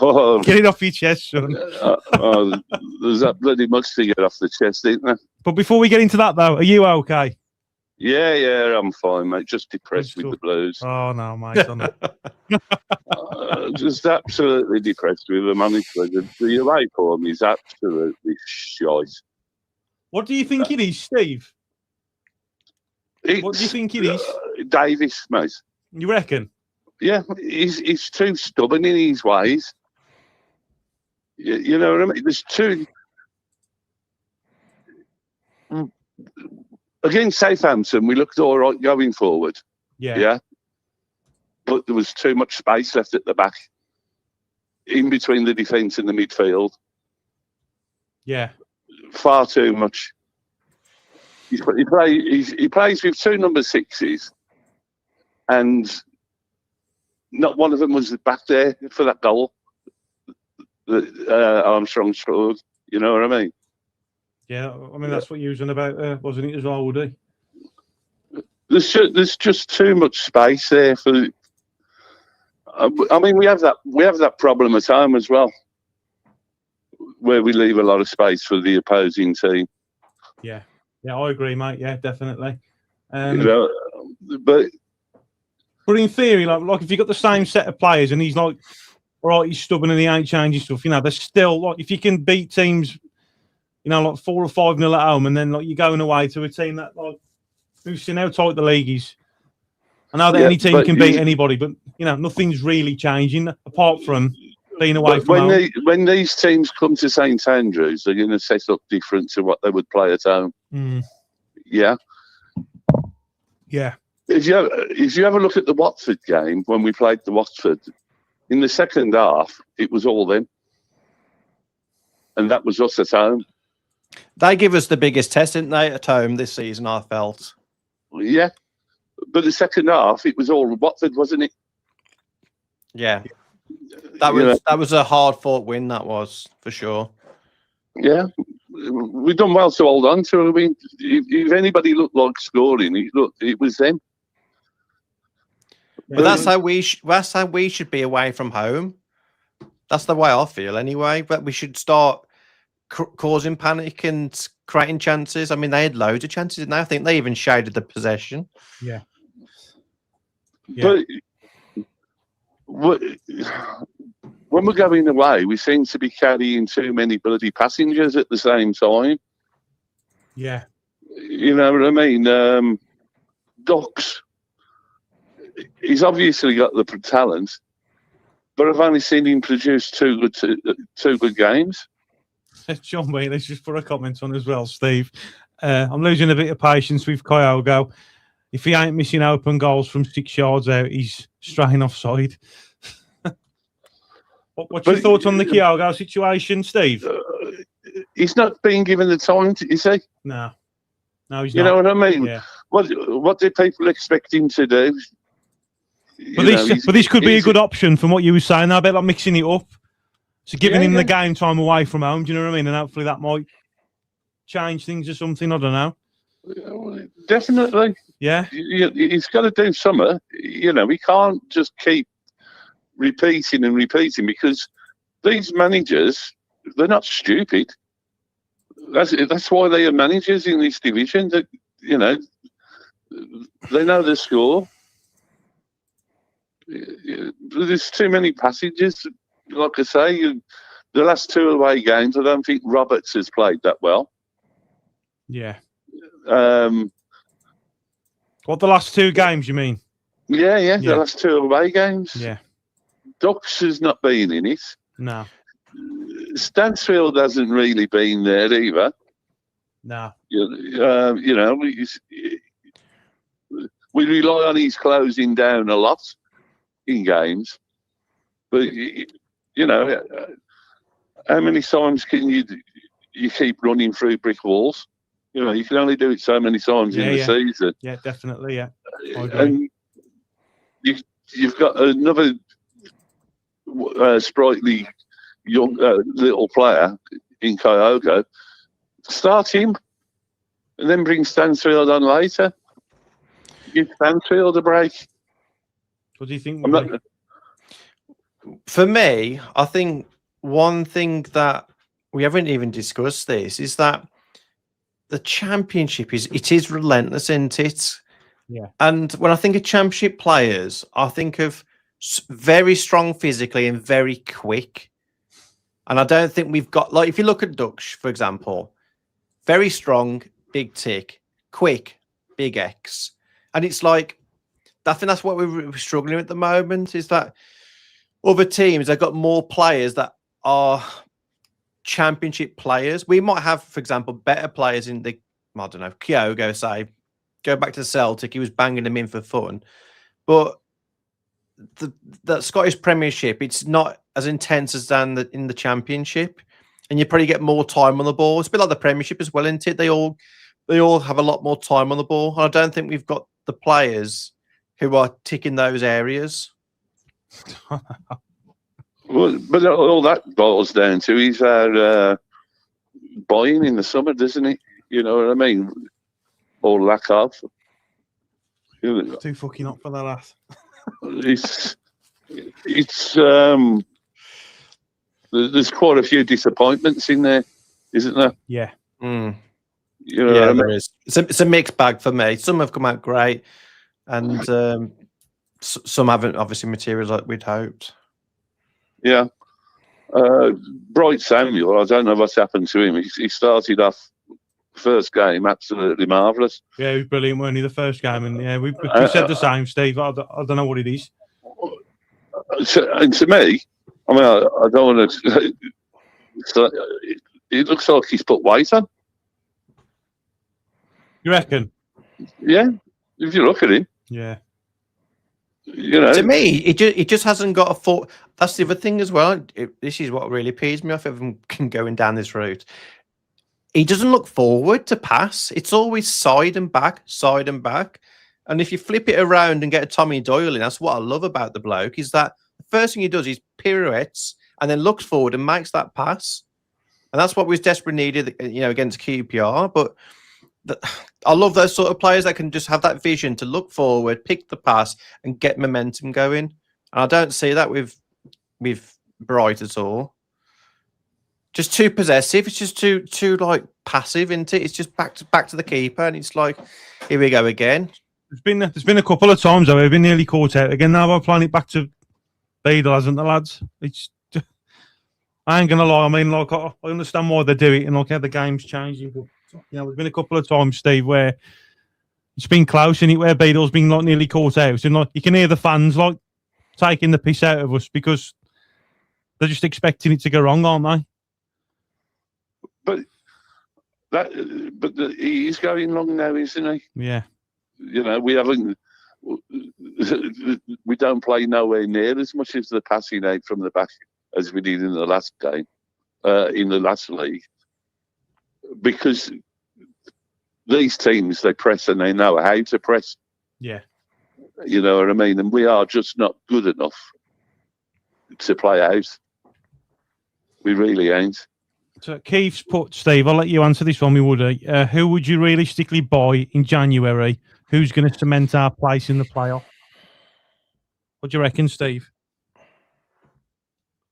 Oh, Get it off your chest, son. there's that bloody much to get off the chest, isn't there? But before we get into that, though, are you okay? Yeah, I'm fine, mate. Just depressed with the Blues. Oh, no, mate. I'm not. Just absolutely depressed with them, honestly. The away form is absolutely shite. What do you think it is, Steve? What do you think it is? Davis, mate. You reckon? Yeah, he's too stubborn in his ways. You know what I mean? There's two... Against Southampton, we looked all right going forward. Yeah. But there was too much space left at the back, in between the defence and the midfield. Yeah. Far too much. He plays with two number 6s, and not one of them was back there for that goal that Armstrong scored. You know what I mean? Yeah, I mean, that's what you was on about, wasn't it, as well, Woody? There's just too much space there for... I mean, we have that problem at home as well, where we leave a lot of space for the opposing team. Yeah, I agree, mate. Yeah, definitely. You know, but in theory, like if you got the same set of players and he's like, all right, he's stubborn and he ain't changing stuff, you know, they're still like, if you can beat teams, you know, like 4 or 5-0 at home, and then like you're going away to a team that like, who's seen how tight the league is. I know that any team can beat anybody, but you know, nothing's really changing apart from being away from home. When these teams come to St Andrews, they're going to set up different to what they would play at home. Yeah. If you have a look at the Watford game, when we played the Watford, in the second half, it was all them, and that was us at home. They give us the biggest test, didn't they, at home this season, I felt. Yeah. But the second half, it was all Watford, wasn't it? Yeah. That was a hard-fought win, that was, for sure. Yeah. We've done well to hold on to it. I mean, if anybody looked like scoring, it was them. But that's how we should be away from home. That's the way I feel anyway. But we should start causing panic and creating chances. I mean, they had loads of chances, didn't they? I think they even shaded the possession. Yeah. But when we're going away, we seem to be carrying too many bloody passengers at the same time. Yeah. You know what I mean? Ducks. He's obviously got the talent, but I've only seen him produce two good games. John Wayne, let's just put a comment on as well, Steve. I'm losing a bit of patience with Kyogo. If he ain't missing open goals from 6 yards out, he's straying offside. What's your thoughts on the Kyogo situation, Steve? He's not being given the time, is he? No, he's not. You know what I mean? Yeah. What do people expect him to do? But this could be a good option from what you were saying. I bet like mixing it up. So giving him the game time away from home, do you know what I mean? And hopefully that might change things or something. I don't know. Definitely. Yeah. He's got to do something. You know, we can't just keep repeating and repeating, because these managers, they're not stupid. That's why they are managers in this division. That, you know, they know the score. There's too many passages. Like I say, the last 2 away games, I don't think Roberts has played that well. Yeah. What, the last 2 games, you mean? Yeah. The last 2 away games. Yeah. Ducks has not been in it. No. Stansfield hasn't really been there either. No. You know, we rely on his closing down a lot in games. But, you know, how many times can you keep running through brick walls? You know, you can only do it so many times in the season. Yeah, definitely, yeah. And you've got another sprightly young little player in Kyogo. Start him. and then bring Stansfield on later. Give Stansfield a break. What do you think? I'm not, For me, I think one thing that we haven't even discussed this is that the championship is relentless, isn't it? Yeah. And when I think of championship players, I think of very strong physically and very quick. And I don't think we've got, like, if you look at Dutch, for example, very strong, big tick, quick, big X. And it's like, I think that's what we're struggling with at the moment, is that other teams, they've got more players that are championship players. We might have, for example, better players in the, I don't know, Kyogo, say, go back to Celtic, he was banging them in for fun. But the Scottish Premiership, it's not as intense as in the Championship, and you probably get more time on the ball. It's a bit like the Premiership as well, isn't it? They all have a lot more time on the ball, and I don't think we've got the players who are ticking those areas. well, but all that boils down to is our buying in the summer, doesn't it? You know what I mean? Or lack of. You know, Too fucking up for that lad. it's there's quite a few disappointments in there, isn't there? Yeah. Mm. You know Yeah, what I mean? there is. It's a mixed bag for me. Some have come out great, and some haven't obviously materialised like we'd hoped. Yeah. Bright Samuel, I don't know what's happened to him. He started off first game absolutely marvellous. Yeah, he was brilliant, weren't he, the first game? And yeah, we said the same, Steve. I don't know what it is. And to me, I mean, I don't want to. It looks like he's put weight on. You reckon? Yeah, if you look at him. Yeah. You know, To me, it just hasn't got a thought. That's the other thing as well. This is what really pees me off if I'm going down this route. He doesn't look forward to pass. It's always side and back, side and back. And if you flip it around and get a Tommy Doyle in, that's what I love about the bloke, is that the first thing he does is pirouettes and then looks forward and makes that pass. And that's what was desperately needed, you know, against QPR. But I love those sort of players that can just have that vision to look forward, pick the pass, and get momentum going. And I don't see that with Bright at all. Just too possessive. It's just too like passive, isn't it? It's just back to the keeper, and it's like, here we go again. There's been a couple of times though we've been nearly caught out again. Now we're playing it back to Beadle, hasn't the lads? It's just, I ain't gonna lie. I mean, like I understand why they do it and like how the game's changing, but you know, there's been a couple of times, Steve, where it's been close and where Beadle's been like nearly caught out, and like you can hear the fans like taking the piss out of us because they're just expecting it to go wrong, aren't they? He's going long now, isn't he? Yeah. You know, we don't play nowhere near as much as the passing out from the back as we did in the last game, in the last league, because these teams, they press and they know how to press. Yeah. You know what I mean? And we are just not good enough to play out. We really ain't. So Keith's put, Steve, I'll let you answer this one, Woody. Who would you realistically buy in January? Who's going to cement our place in the playoff? What do you reckon, Steve?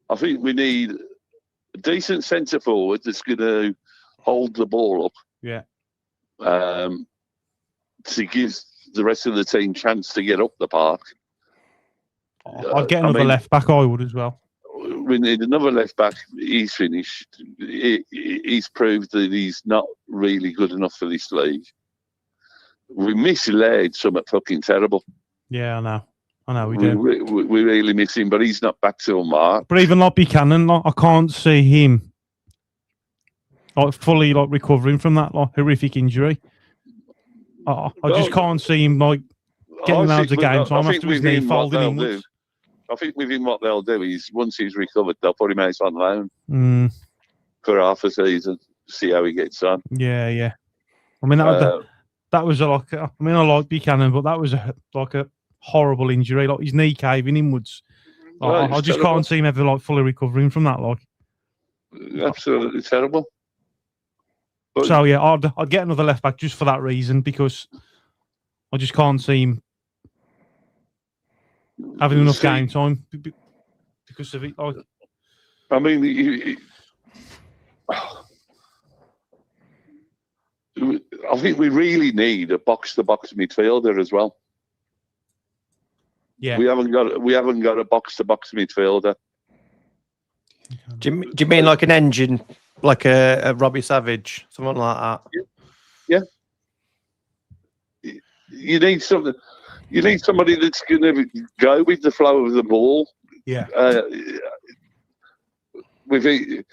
I think we need a decent centre forward that's going to hold the ball up. Yeah. To give the rest of the team chance to get up the park. I'd get another left back, I would as well. We need another left back. He's finished. He's proved that he's not really good enough for this league. We mislaid something fucking terrible. Yeah, I know we do. We really miss him, but he's not back to a mark. But even like Buchanan, like, I can't see him like fully like recovering from that like horrific injury. I just can't see him like getting out of the game time after his knee folding inwards. I think with him, what they'll do is once he's recovered, they'll put him out on loan for half a season, see how he gets on. Yeah. I mean, that was like, I mean, I like Buchanan, but that was like a horrible injury, like his knee caving inwards. I just can't see him ever like fully recovering from that. Like, absolutely terrible. So yeah, I'd get another left back just for that reason, because I just can't see him having enough game time because of it. I mean, I think we really need a box-to-box midfielder as well. Yeah, we haven't got a box-to-box midfielder. Do you mean like an engine, like a Robbie Savage, someone like that? Yeah. You need something. You need somebody that's going to go with the flow of the ball. Yeah. With it,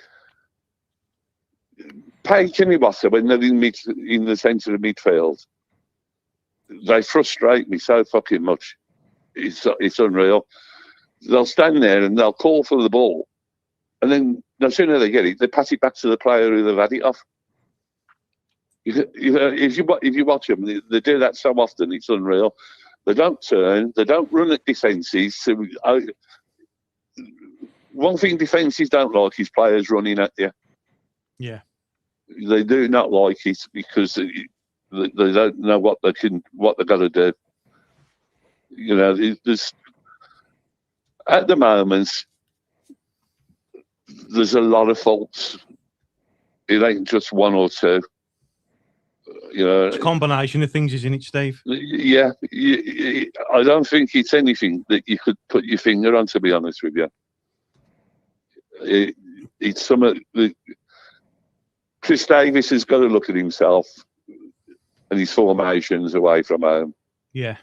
𝒂𝒄𝒄𝒆𝒄, when they're in the centre of midfield, they frustrate me so fucking much. It's unreal. They'll stand there and they'll call for the ball, and then no sooner they get it, they pass it back to the player who they've had it off. If you watch them, they do that so often. It's unreal. They don't turn. They don't run at defences. So, one thing defences don't like is players running at you. Yeah. They do not like it because they don't know what they're got to do. You know, there's at the moment there's a lot of faults. It ain't just one or two. You know, it's a combination of things, isn't it, Steve? Yeah, I don't think it's anything that you could put your finger on, to be honest with you. It's some of Chris Davis has got to look at himself and his formations away from home. Yeah.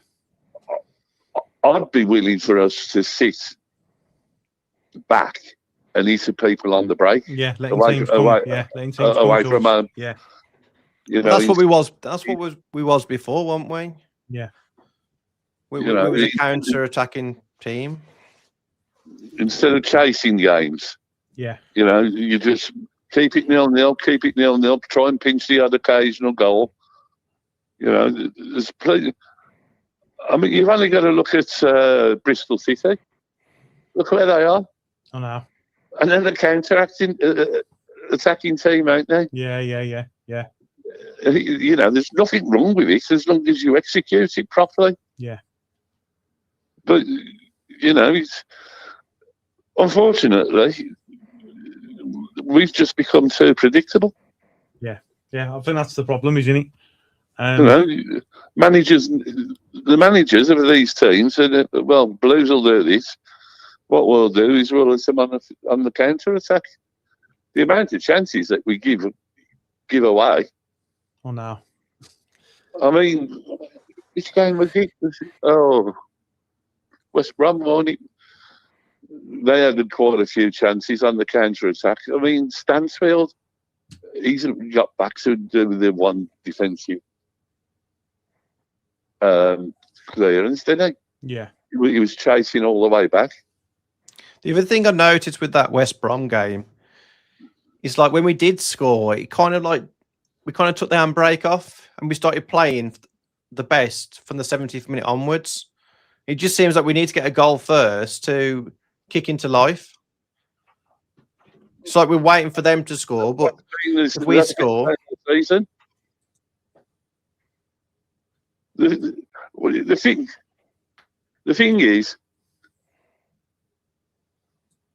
I'd be willing for us to sit back and eat the people on the break. Yeah, away from home. Yeah. You know, that's what we was. That's what we was before, weren't we? Yeah. We were a counter-attacking team. Instead of chasing games. Yeah. You know, you just keep it 0-0, keep it 0-0, try and pinch the odd occasional goal. You know, there's plenty. I mean, you've only got to look at Bristol City. Look where they are. I know. And then the counter-attacking team, aren't they? Yeah. You know, there's nothing wrong with it as long as you execute it properly. Yeah. But, you know, unfortunately, we've just become too predictable. Yeah, I think that's the problem, isn't it? You know, the managers of these teams said, well, Blues will do this. What we'll do is we'll let them on the counter-attack. The amount of chances that we give away. Oh, no. I mean, which game was it? Oh, West Brom won it. They had quite a few chances on the counter-attack. I mean, Stansfield, he's got back to do the one defensive clearance, didn't he? Yeah. He was chasing all the way back. The other thing I noticed with that West Brom game is like when we did score, it kind of like we kind of took the handbrake off and we started playing the best from the 70th minute onwards. It just seems like we need to get a goal first to kick into life. It's like we're waiting for them to score, but if we score... The thing is,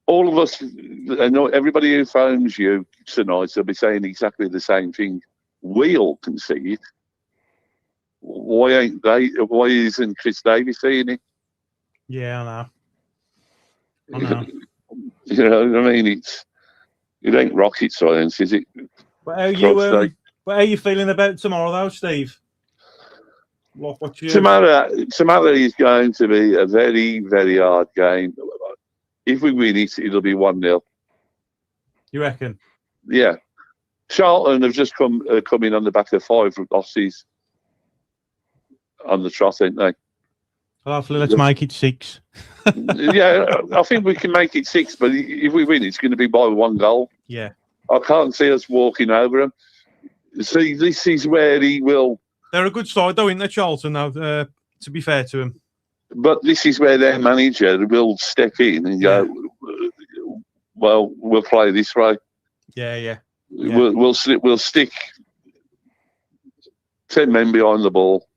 all of us, I know everybody who phones you tonight, they'll be saying exactly the same thing. We all concede. Why ain't they? Why isn't Chris Davis seeing it? Yeah, I know. You know, I mean, it ain't rocket science, is it? But how are you feeling about tomorrow, though, Steve? Tomorrow is going to be a very, very hard game. If we win it, it'll be 1-0. You reckon? Yeah. Charlton have just come in on the back of 5 losses on the trot, ain't they? Well, hopefully, let's make it 6. Yeah, I think we can make it 6, but if we win, it's going to be by 1 goal. Yeah. I can't see us walking over them. See, this is where he will... They're a good side, though, isn't they, Charlton, now, to be fair to him. But this is where their manager will step in and go, well, we'll play this way. Yeah. We'll stick 10 men behind the ball,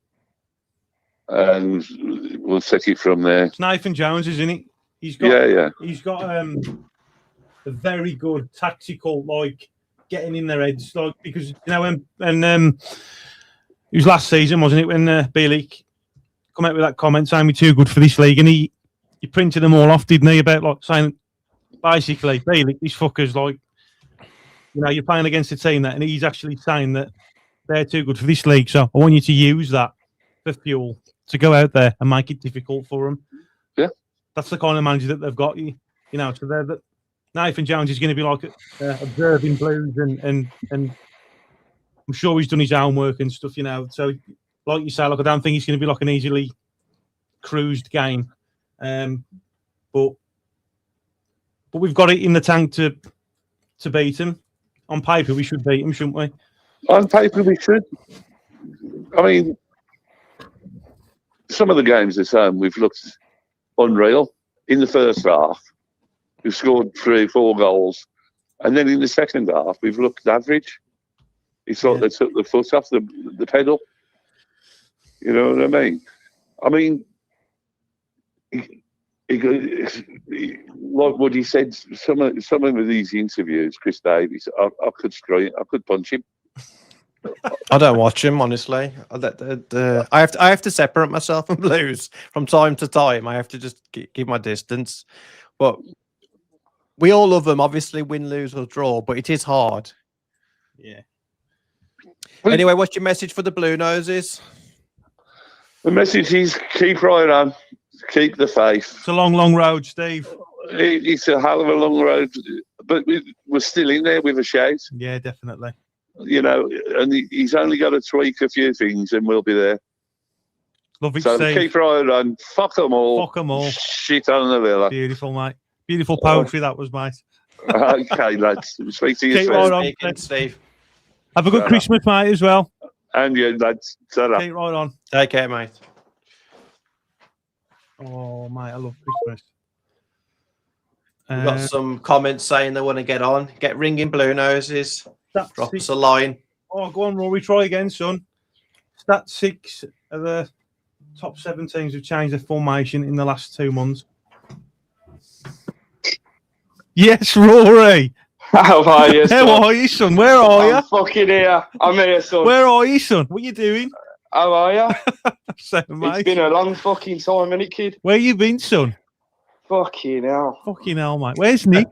and we'll take it from there. It's Nathan Jones, isn't it? He's got a very good tactical, like getting in their heads, like because when it was last season, wasn't it, when Bielik come out with that comment saying we're too good for this league, and he printed them all off, didn't he? About like saying basically, Bielik, this fucker's like, you're playing against a team that, and he's actually saying that they're too good for this league. So I want you to use that for fuel to go out there and make it difficult for them. Yeah, that's the kind of manager that they've got. So they're Nathan Jones is going to be like observing Blues, and I'm sure he's done his own work and stuff. So like you say, I don't think it's going to be like an easily cruised game, but we've got it in the tank to beat him. On paper, we should beat him, shouldn't we? On paper, we should. I mean, some of the games this time we've looked unreal. In the first half, we've scored 3-4 goals, and then in the second half, we've looked average. It's like they took the foot off the pedal. You know what I mean? What he said, some of these interviews, Chris Davies, I could scream, I could punch him. I don't watch him, honestly. I have to separate myself from Blues from time to time. I have to just keep my distance. But we all love them, obviously, win, lose or draw. But it is hard. Yeah. Anyway, what's your message for the Blue Noses? The message is keep right on, keep the faith. It's a long, long road, Steve. It's a hell of a long road, but we're still in there with a shout. Yeah, definitely. And he's only got to tweak a few things and we'll be there. Love it, so Steve. Keep right on. Fuck them all. Fuck them all. Shit on the villa. Beautiful, mate. Beautiful poetry that was, mate. Okay, lads. Speak to you Keep soon. right on, Steve. Have a good Christmas, mate, as well. And you, lads. Keep right on. Take care, mate. Oh, mate, I love Christmas. We've got some comments saying they want to get on. Get ringing, Blue Noses. Drop us a line. Oh, go on, Rory. Try again, son. Stat 6 of the top 7 teams have changed their formation in the last 2 months. Yes, Rory. How are you, son? How are you, son? Where are you? I'm fucking here. I'm here, son. Where are you, son? What are you doing? How are you? So, mate. It's been a long fucking time, innit, kid? Where you been, son? Fucking hell. Fucking hell, mate. Where's Nick?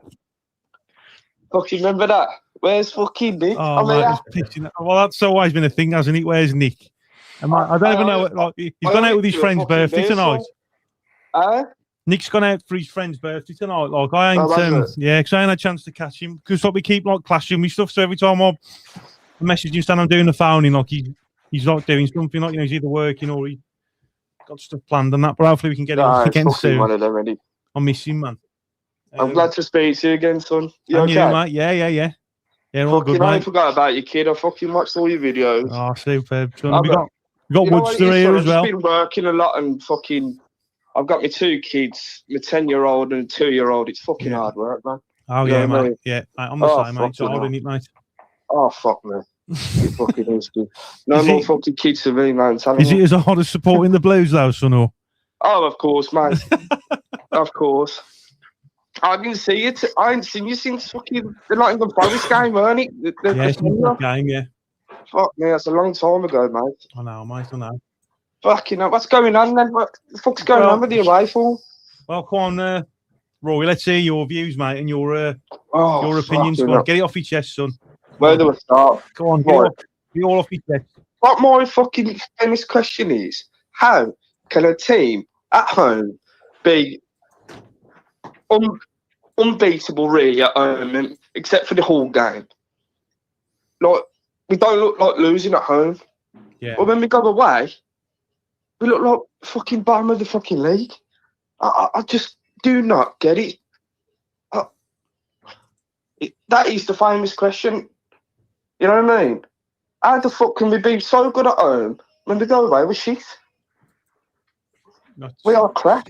Fucking remember that? Where's fucking Nick? Oh, mate, well, that's always been a thing, hasn't it? Where's Nick? And I don't even know. Like, he's gone out with his friend's birthday tonight. Nick's gone out for his friend's birthday tonight. Like, I ain't, because I ain't had a chance to catch him. Because we keep like clashing with stuff. So every time I message him saying I'm doing the phoning, like he's like doing something, like he's either working or he got stuff planned and that. But hopefully we can get him again soon. One of them, really. I miss him, man. I'm glad to speak to you again, son. You okay? You, mate? Yeah. Yeah, all good, I mate. forgot about you, kid. I fucking watched all your videos. Oh, superb. Son. We got Woodster here as well. I've been working a lot and fucking. I've got my 2 kids, my 10-year-old and a 2-year-old. It's fucking hard work, man. Oh, yeah, mate. Yeah, I'm the same, mate. It's hard, isn't it, mate? Oh, fuck, man. It fucking is, dude. No more fucking kids for me, man. Is it as hard as supporting the Blues, though, son? Or? Oh, of course, mate. Of course. I didn't see it. I ain't seen you since fucking the Nottingham Forest game, weren't it? The game, yeah. Fuck me, that's a long time ago, mate. I know, mate, I know. Fucking hell, what's going on then? What the fuck's going on with the away form? Well, come on, Roy, let's hear your views, mate, and your opinions. Go on, get it off your chest, son. Where do I start? Go on, get it all off your chest. What my fucking famous question is, how can a team at home be unbeatable, really, at home, except for the whole game? Like, we don't look like losing at home. Yeah. But when we go away, we look like fucking bottom of the fucking league. I just do not get it. That is the famous question. You know what I mean? How the fuck can we be so good at home when we go away with shit? We are crap.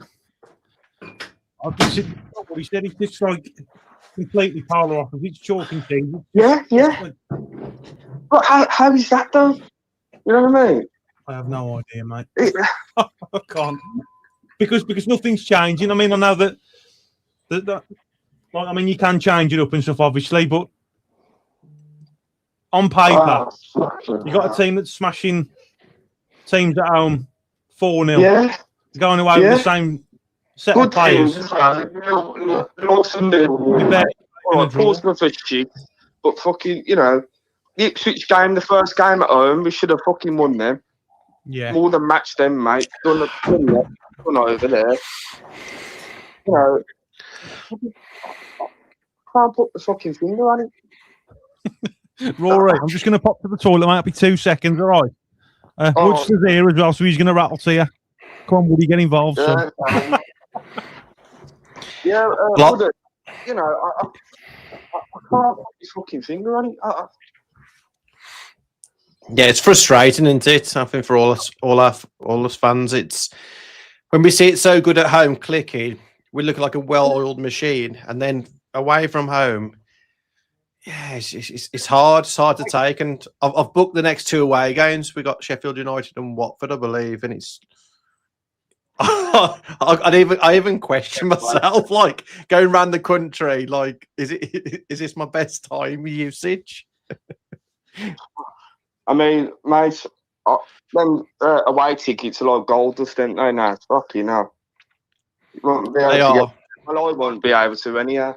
I've just said what he said. It's just like completely polar opposite. It's chalk and cheese. Yeah. But how is that though? You know what I mean? I have no idea, mate. It, I can't because nothing's changing. I mean, I know that like, I mean, you can change it up and stuff, obviously, but on paper, you got a team that's smashing teams at home 4-0. yeah, Going away with the same set good of players. teams. Lots of new. Portsmouth are shit, but fucking, you know, the Ipswich game, the first game at home, we should have fucking won them. Yeah. More than matched them, mate. Done over there. You know, can't put the fucking finger on it. Rory, I'm just going to pop to the toilet, mate. It'll be 2 seconds, all right? Woods is here as well, so he's going to rattle to you. Come on, Woody, get involved, son. Yeah, Woody, you know, I can't put his fucking finger on it. Yeah, it's frustrating, isn't it? I think for all us fans, it's when we see it so good at home clicking, we look like a well-oiled machine, and then away from home, yeah, it's hard. It's hard to take. And I've booked the next 2 away games. We got Sheffield United and Watford, I believe, and it's. I even question myself, like going around the country, like, is this my best time usage? I mean, mate, them away tickets are like gold dust, don't they? Now, fucking hell. They are. Well, I won't be able to anyhow.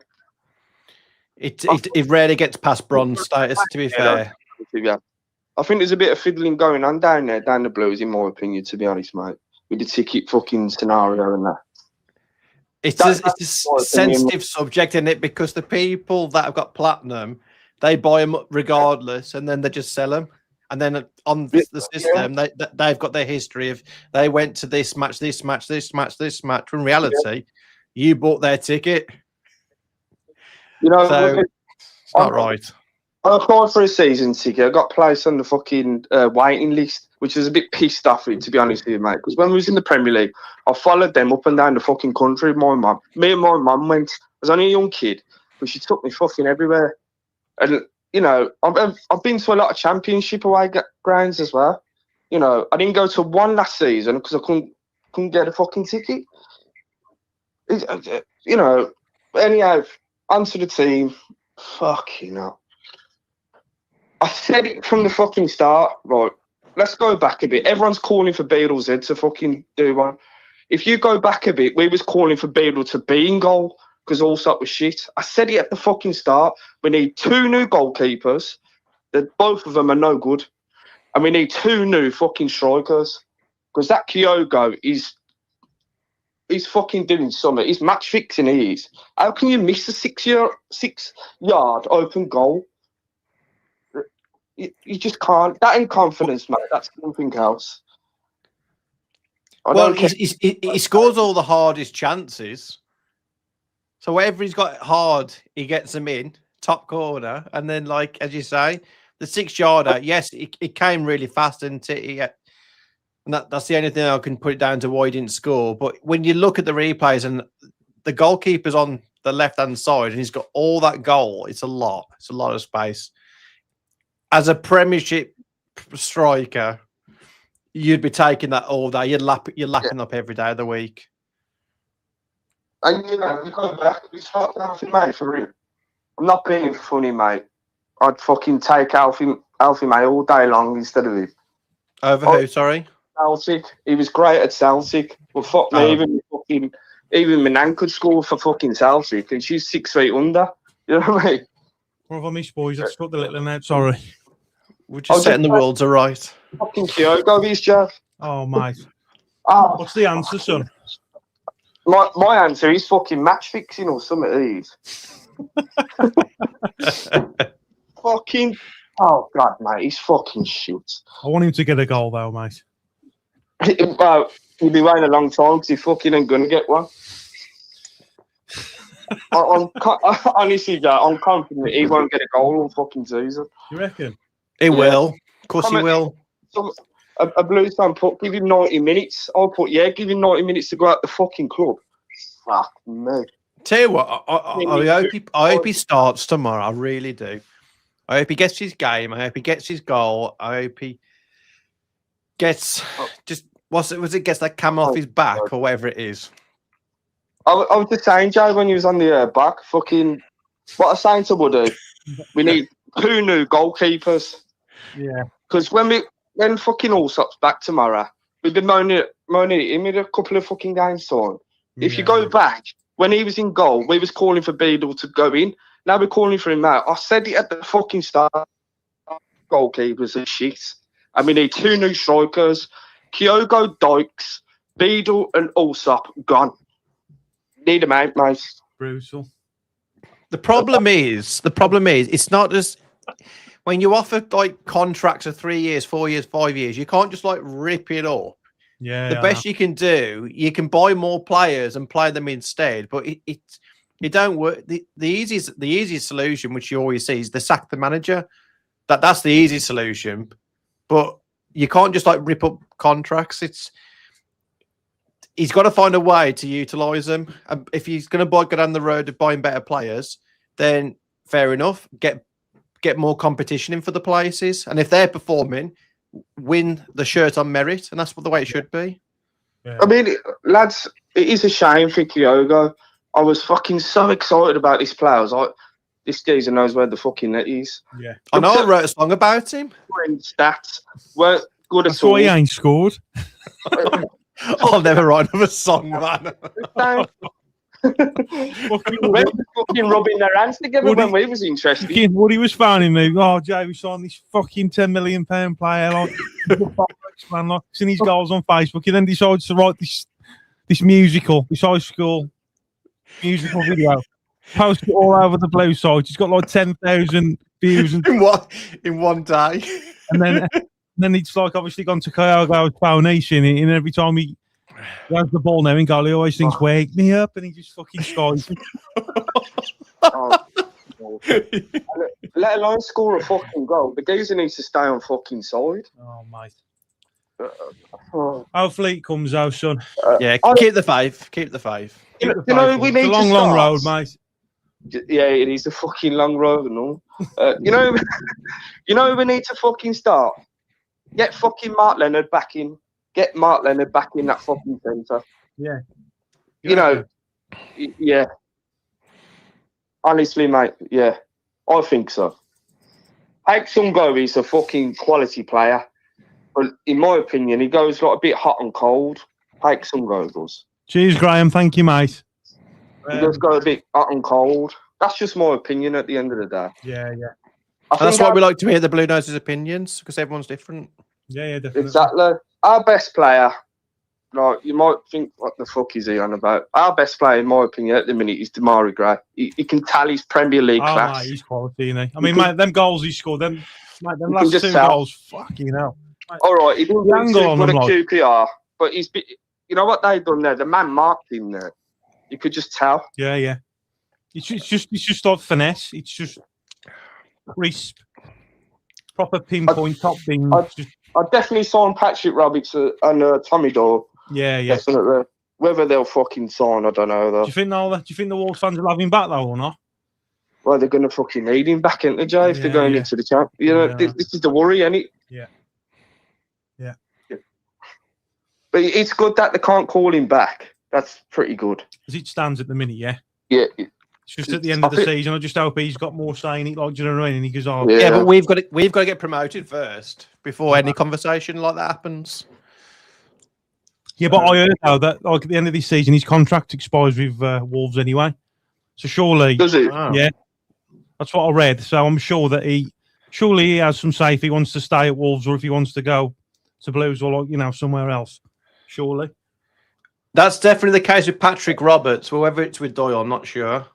It rarely gets past bronze status, to be fair. Yeah. I think there's a bit of fiddling going on down there, down the Blues, in my opinion, to be honest, mate. With the ticket fucking scenario and that. It's a sensitive subject, isn't it? Because the people that have got platinum, they buy them regardless, and then they just sell them. And then on the system, they've got their history of they went to this match, this match, this match, this match. In reality, you bought their ticket. You know, so it's not right. I applied for a season ticket. I got placed on the fucking waiting list, which was a bit pissed off with, to be honest with you, mate. Because when we was in the Premier League, I followed them up and down the fucking country with my mum. Me and my mum went. I was only a young kid, but she took me fucking everywhere. And, you know, I've been to a lot of championship away grounds as well. You know, I didn't go to one last season because I couldn't get a fucking ticket. You know, anyhow, onto the team. Fucking hell. I said it from the fucking start, right? Let's go back a bit. Everyone's calling for 𝒂𝒊𝒔𝒐 to fucking do one. If you go back a bit, we was calling for 𝒂𝒊𝒔𝒐 to be in goal because all that was shit. I said it at the fucking start. We need 2 new goalkeepers. That both of them are no good. And we need 2 new fucking strikers. Because that Kyogo he's fucking doing something. He's match fixing, he is. How can you miss a 6-yard open goal? You just can't. That ain't confidence, mate. That's something else. Well, he scores all the hardest chances. So wherever he's got hard, he gets them in, top corner. And then, like, as you say, the 6-yarder, yes, it came really fast, and that's the only thing I can put it down to why he didn't score. But when you look at the replays and the goalkeeper's on the left-hand side and he's got all that goal, it's a lot. It's a lot of space. As a Premiership striker, you'd be taking that all day. You're lapping up every day of the week. And, you know, we go back, we start Alfie, mate, for real. I'm not being funny, mate. I'd fucking take Alfie, mate, all day long instead of him. Over who, sorry? Celtic. He was great at Celtic. Well, fuck me, even my nan could score for fucking Celtic, and she's 6 feet under. You know what I mean? What have I missed, boys? Let's cut the little one out. Sorry. We're just setting the world to right. Fucking Kyogo, Jeff. Oh, mate. What's the answer, son? My answer is fucking match fixing or something. These. Fucking. Oh, God, mate. He's fucking shit. I want him to get a goal, though, mate. Well, he'll be waiting a long time because he fucking ain't going to get one. Honestly, I'm confident he won't get a goal all fucking season. You reckon? He will. Of course he will. A Blues fan put, give him 90 minutes. I'll put, give him 90 minutes to go out the fucking club. Fuck me. Tell you what, I hope he starts tomorrow. I really do. I hope he gets his game. I hope he gets his goal. I hope he gets just was it gets that cam off his back or whatever it is. I was just saying, Joe, when he was on the back, fucking, what I was saying to Woody, we need 2 new goalkeepers. Yeah. Because when fucking Allsop's back tomorrow, we've been moaning at him in a couple of fucking games on. If you go back, when he was in goal, we was calling for Beadle to go in. Now we're calling for him out. I said it at the fucking start. Goalkeepers are shit. And we need 2 new strikers. Kyogo, Dykes, Beadle and Allsop gone. Need them out, mate. Brutal. The problem is, it's not just when you offer like contracts of 3 years, 4 years, 5 years, you can't just like rip it up. Yeah. The best you can do, you can buy more players and play them instead, but it don't work. The easiest solution, which you always see, is to sack the manager. That's the easy solution, but you can't just like rip up contracts. He's got to find a way to utilise them. If he's going to go down the road of buying better players, then fair enough. Get more competition in for the places, and if they're performing, win the shirt on merit, and that's the way it should be. Yeah. I mean, lads, it is a shame for Kyogo. I was fucking so excited about this player. I was like, this geezer knows where the fucking net is. Yeah. I know I wrote a song about him. Stats weren't good at That's why all. he ain't scored. I'll never write another song, man. fucking rubbing their hands together Woody, when we was interested. Woody was phoning me. Oh, Jay, we saw this fucking £10 million player. Like, man, like, seen his goals on Facebook. He then decides to write this musical, this high school musical video. Post it all over the blue site. He's got like 10,000 views in one day. And then it's like obviously gone to Kyogo's foundation, and every time he has the ball now in goal, he always thinks, "Wake me up," and he just fucking scores. Let alone score a fucking goal. The geezer needs to stay on fucking side. Oh mate. Hopefully it comes out, son. Yeah, keep the faith. Keep the faith. You know, we need it's a long road, mate. Yeah, it is a fucking long road and all. You know, we need to fucking start. Get fucking Mark Leonard back in. Get Mark Leonard back in that fucking centre. Yeah. You know, yeah. Honestly, mate, yeah. I think so. 𝒂𝒄𝒄𝒆𝒔 is a fucking quality player. But in my opinion, he goes like a bit hot and cold. 𝒂𝒄𝒄𝒆𝒔 does. Cheers, Graham. Thank you, mate. He does go a bit hot and cold. That's just my opinion at the end of the day. Yeah. That's why we like to hear the Blue Noses' opinions, because everyone's different. Yeah, definitely. Exactly. Our best player, like, you might think, what the fuck is he on about? Our best player, in my opinion, at the minute is Demarai Gray. He can tell his Premier League class. Mate, he's quality, isn't he? I mean, mate, them goals he scored, them last 2 goals, fucking hell. Mate, all right, he didn't do too good at QPR, but you know what they've done there? The man marked him there. You could just tell. Yeah. It's just like finesse. It's just crisp, proper pinpoint top thing. I definitely sign Patrick Roberts and Tommy Doyle. Yeah. Definitely. Whether they'll fucking sign, I don't know though. Do you think the Wolves fans will have him back though or not? Well, they're going to fucking need him back, aren't they, Jay? If they're going into the champ, you know, this is the worry, isn't it? Yeah. But it's good that they can't call him back. That's pretty good. As it stands at the minute, yeah. Yeah. It's just at the end of the season. I just hope he's got more saying it. Like, do you know what I mean? And he goes, "Oh, yeah, but we've got to get promoted first before any conversation like that happens." Yeah, but I heard now that like at the end of this season, his contract expires with Wolves anyway. So surely, does it? Yeah, that's what I read. So I'm sure that he has some say if he wants to stay at Wolves or if he wants to go to Blues or like, somewhere else. Surely. That's definitely the case with Patrick Roberts. Whether it's with Doyle, I'm not sure.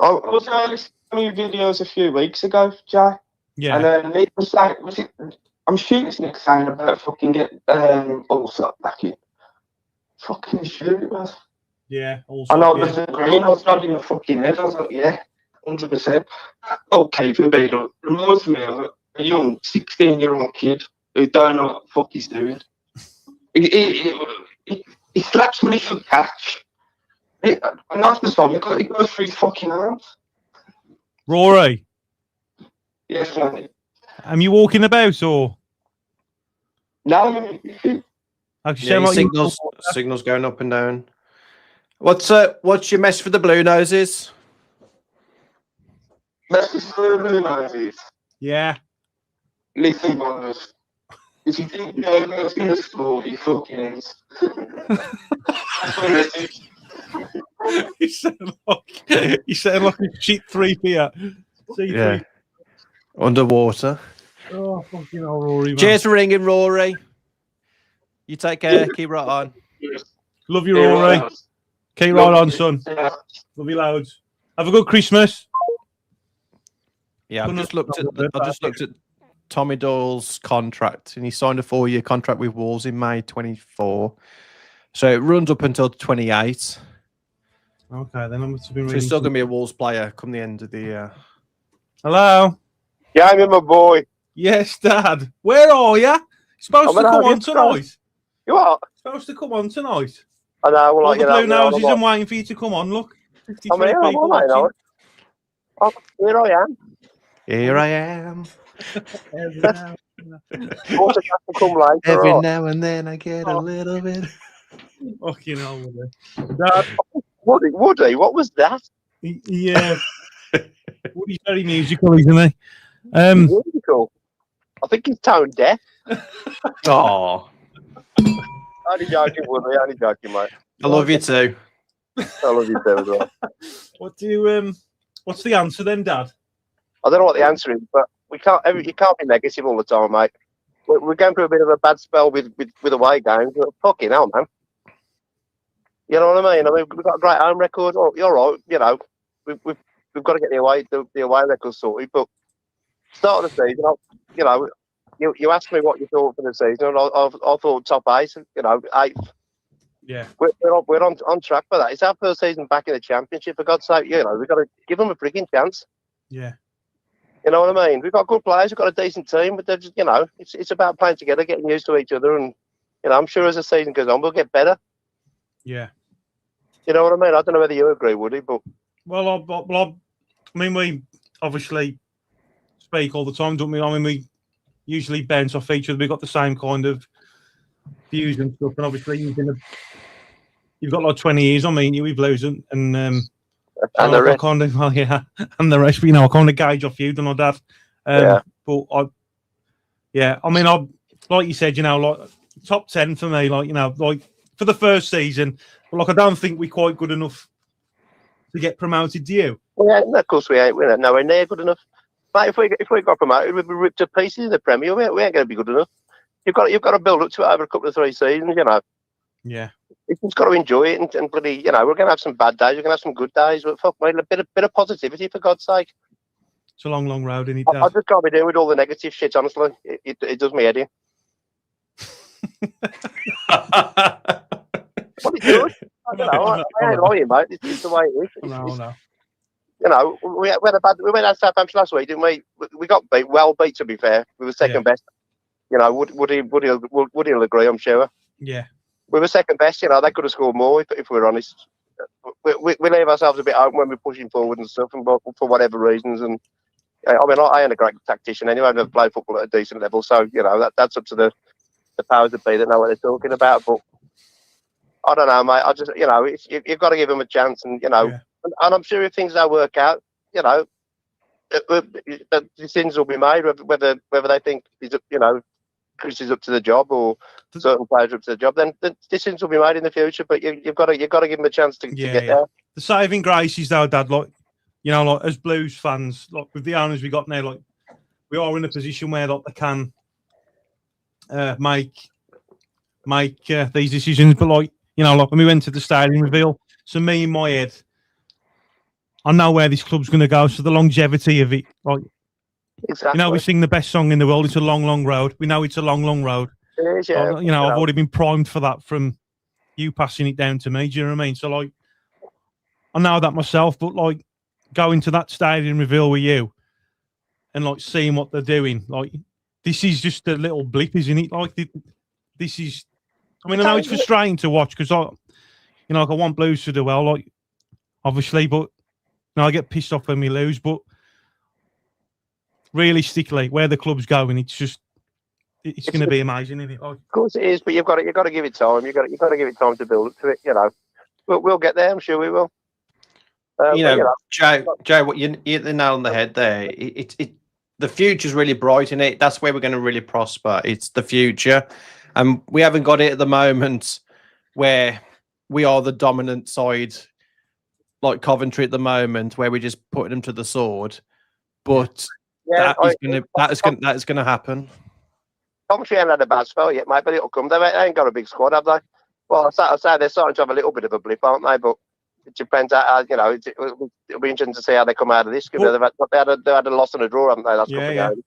I was listening to videos a few weeks ago, Jay. Yeah. And then Nick was saying, I'm sure it's Nick saying about fucking get Allsop back in. Fucking sure it was. Yeah, I know it was green. I was nodding the fucking head. I was like, yeah, 100%. Okay, for Beadle. Reminds me of a young 16-year-old kid who don't know what the fuck he's doing. He slaps me for catch. And after some, he goes through his fucking arms. Rory. Yes, man. Am you walking about or? No, Actually, Yeah, sound like you- signals going up and down. What's your mess for the Blue Noses? Yeah. listen, boys. If you think Diogo's going to score, you fucking is. That's what it is. You sound like a cheap 3P. C3. Yeah. Underwater. Oh, fucking hell, Rory, man. Cheers for ringing, Rory. You take care. Keep right on. Love you, Rory. Keep right on, son. Love you loads. Have a good Christmas. Yeah, I just looked at Tommy Doyle's contract, and he signed a 4-year contract with Wolves in May 24. So it runs up until 28. Okay, then I must have been So reading. he's still going to be a Wolves player come the end of the year. Hello. Yeah, I'm my boy. Yes, Dad. Where are you? Supposed to come on tonight. You are? Supposed to come on tonight. I know. Well, All like, the you know, blue noses and waiting for you to come on. Look, 53 I'm here. I'm people all right, watching. oh, here I am. Here I am. Also, have to come later. Every right? now and then I get a little bit. Fucking hell with it. Dad. Woody, what was that? Yeah. Woody's very musical, isn't he? Musical. I think he's tone deaf. Oh, Only joking, Woody. Only joking, mate. I love you too. I love you too as well. What do you what's the answer then, Dad? I don't know what the answer is, but you can't be negative all the time, mate. We're going through a bit of a bad spell with away games. But fucking hell, man. You know what I mean? We've got a great home record. Oh, you're right. You know, we've got to get the away record sorted. But start of the season, you know, you asked me what you thought for the season, and I thought top 8. You know, 8th. Yeah. We're on track for that. It's our first season back in the championship. For God's sake, you know, we've got to give them a freaking chance. Yeah. You know what I mean? We've got good players, we've got a decent team, but they're just, you know, it's about playing together, getting used to each other, and you know, I'm sure as the season goes on, we'll get better. Yeah. You know what I mean? I don't know whether you agree, Woody, but Well, I mean, we obviously speak all the time, don't we? I mean, we usually bounce off each other. We've got the same kind of views and stuff, and obviously you've got like 20 years on me, and you with Blues, and and the rest. Kind of, well, yeah, and the rest. You know, I kind of gauge off you, don't I, Dad? Yeah. But I mean, like you said, you know, like top 10 for me, like, you know, like for the first season. But like, I don't think we're quite good enough to get promoted. Do you? Yeah, of course we ain't. We're nowhere near good enough. Mate, if we got promoted, we'd be ripped to pieces in the Premier. We ain't going to be good enough. You've got to build up to it over a couple of 3 seasons. You know. Yeah. You've just got to enjoy it and bloody, you know, we're going to have some bad days, we're going to have some good days, but fuck, mate, a bit of positivity, for God's sake. It's a long, long road, isn't it, Dad? I just can't be doing with all the negative shit, honestly. It does me head in. What it does? I don't know. I ain't lying, mate. It's the way it is. No. You know, we went out Southampton last week, didn't we? We got beat, well beat, to be fair. We were second best. You know, Woody will agree, I'm sure. Yeah. We were second best, you know, they could have scored more if we're honest. We leave ourselves a bit open when we're pushing forward and stuff, and for whatever reasons. And I mean, I ain't a great tactician anyway. I've never played football at a decent level, so you know that's up to the powers that be that know what they're talking about. But I don't know, mate. I just, you know, you've got to give them a chance, and you know, and I'm sure if things don't work out, you know, the decisions will be made whether they think he's, you know, Chris is up to the job or certain players are up to the job, then the decisions will be made in the future. But you've got to give them a chance to get there. The saving grace is though, Dad, like, you know, like as Blues fans, like with the owners we got now, like we are in a position where like they can make these decisions. But like, you know, like when we went to the stadium reveal, so me in my head, I know where this club's going to go. So the longevity of it, like. Exactly. You know, we sing the best song in the world. It's a long, long road. We know it's a long, long road. It is, yeah. You know, I've already been primed for that from you passing it down to me. Do you know what I mean? So, like, I know that myself, but like going to that stadium reveal with you and like seeing what they're doing, like this is just a little blip, isn't it? Like this is. I mean, I know it's frustrating to watch because like I want Blues to do well, like obviously, but I get pissed off when we lose, but. Realistically, where the club's going, it's going to be amazing, isn't it? Of course it is, but you've got to give it time. You've got to give it time to build up to it. You know, we'll get there. I'm sure we will. Joe, what you hit the nail on the head there. The future's really bright in it. That's where we're going to really prosper. It's the future, and we haven't got it at the moment where we are the dominant side, like Coventry at the moment, where we're just putting them to the sword. But that is going to happen. Coventry ain't had a bad spell yet, mate, but it'll come. They ain't got a big squad, have they? Well, I say they're starting to have a little bit of a blip, aren't they? But it depends. It'll be interesting to see how they come out of this. Because they had a loss and a draw, haven't they? Last couple of games.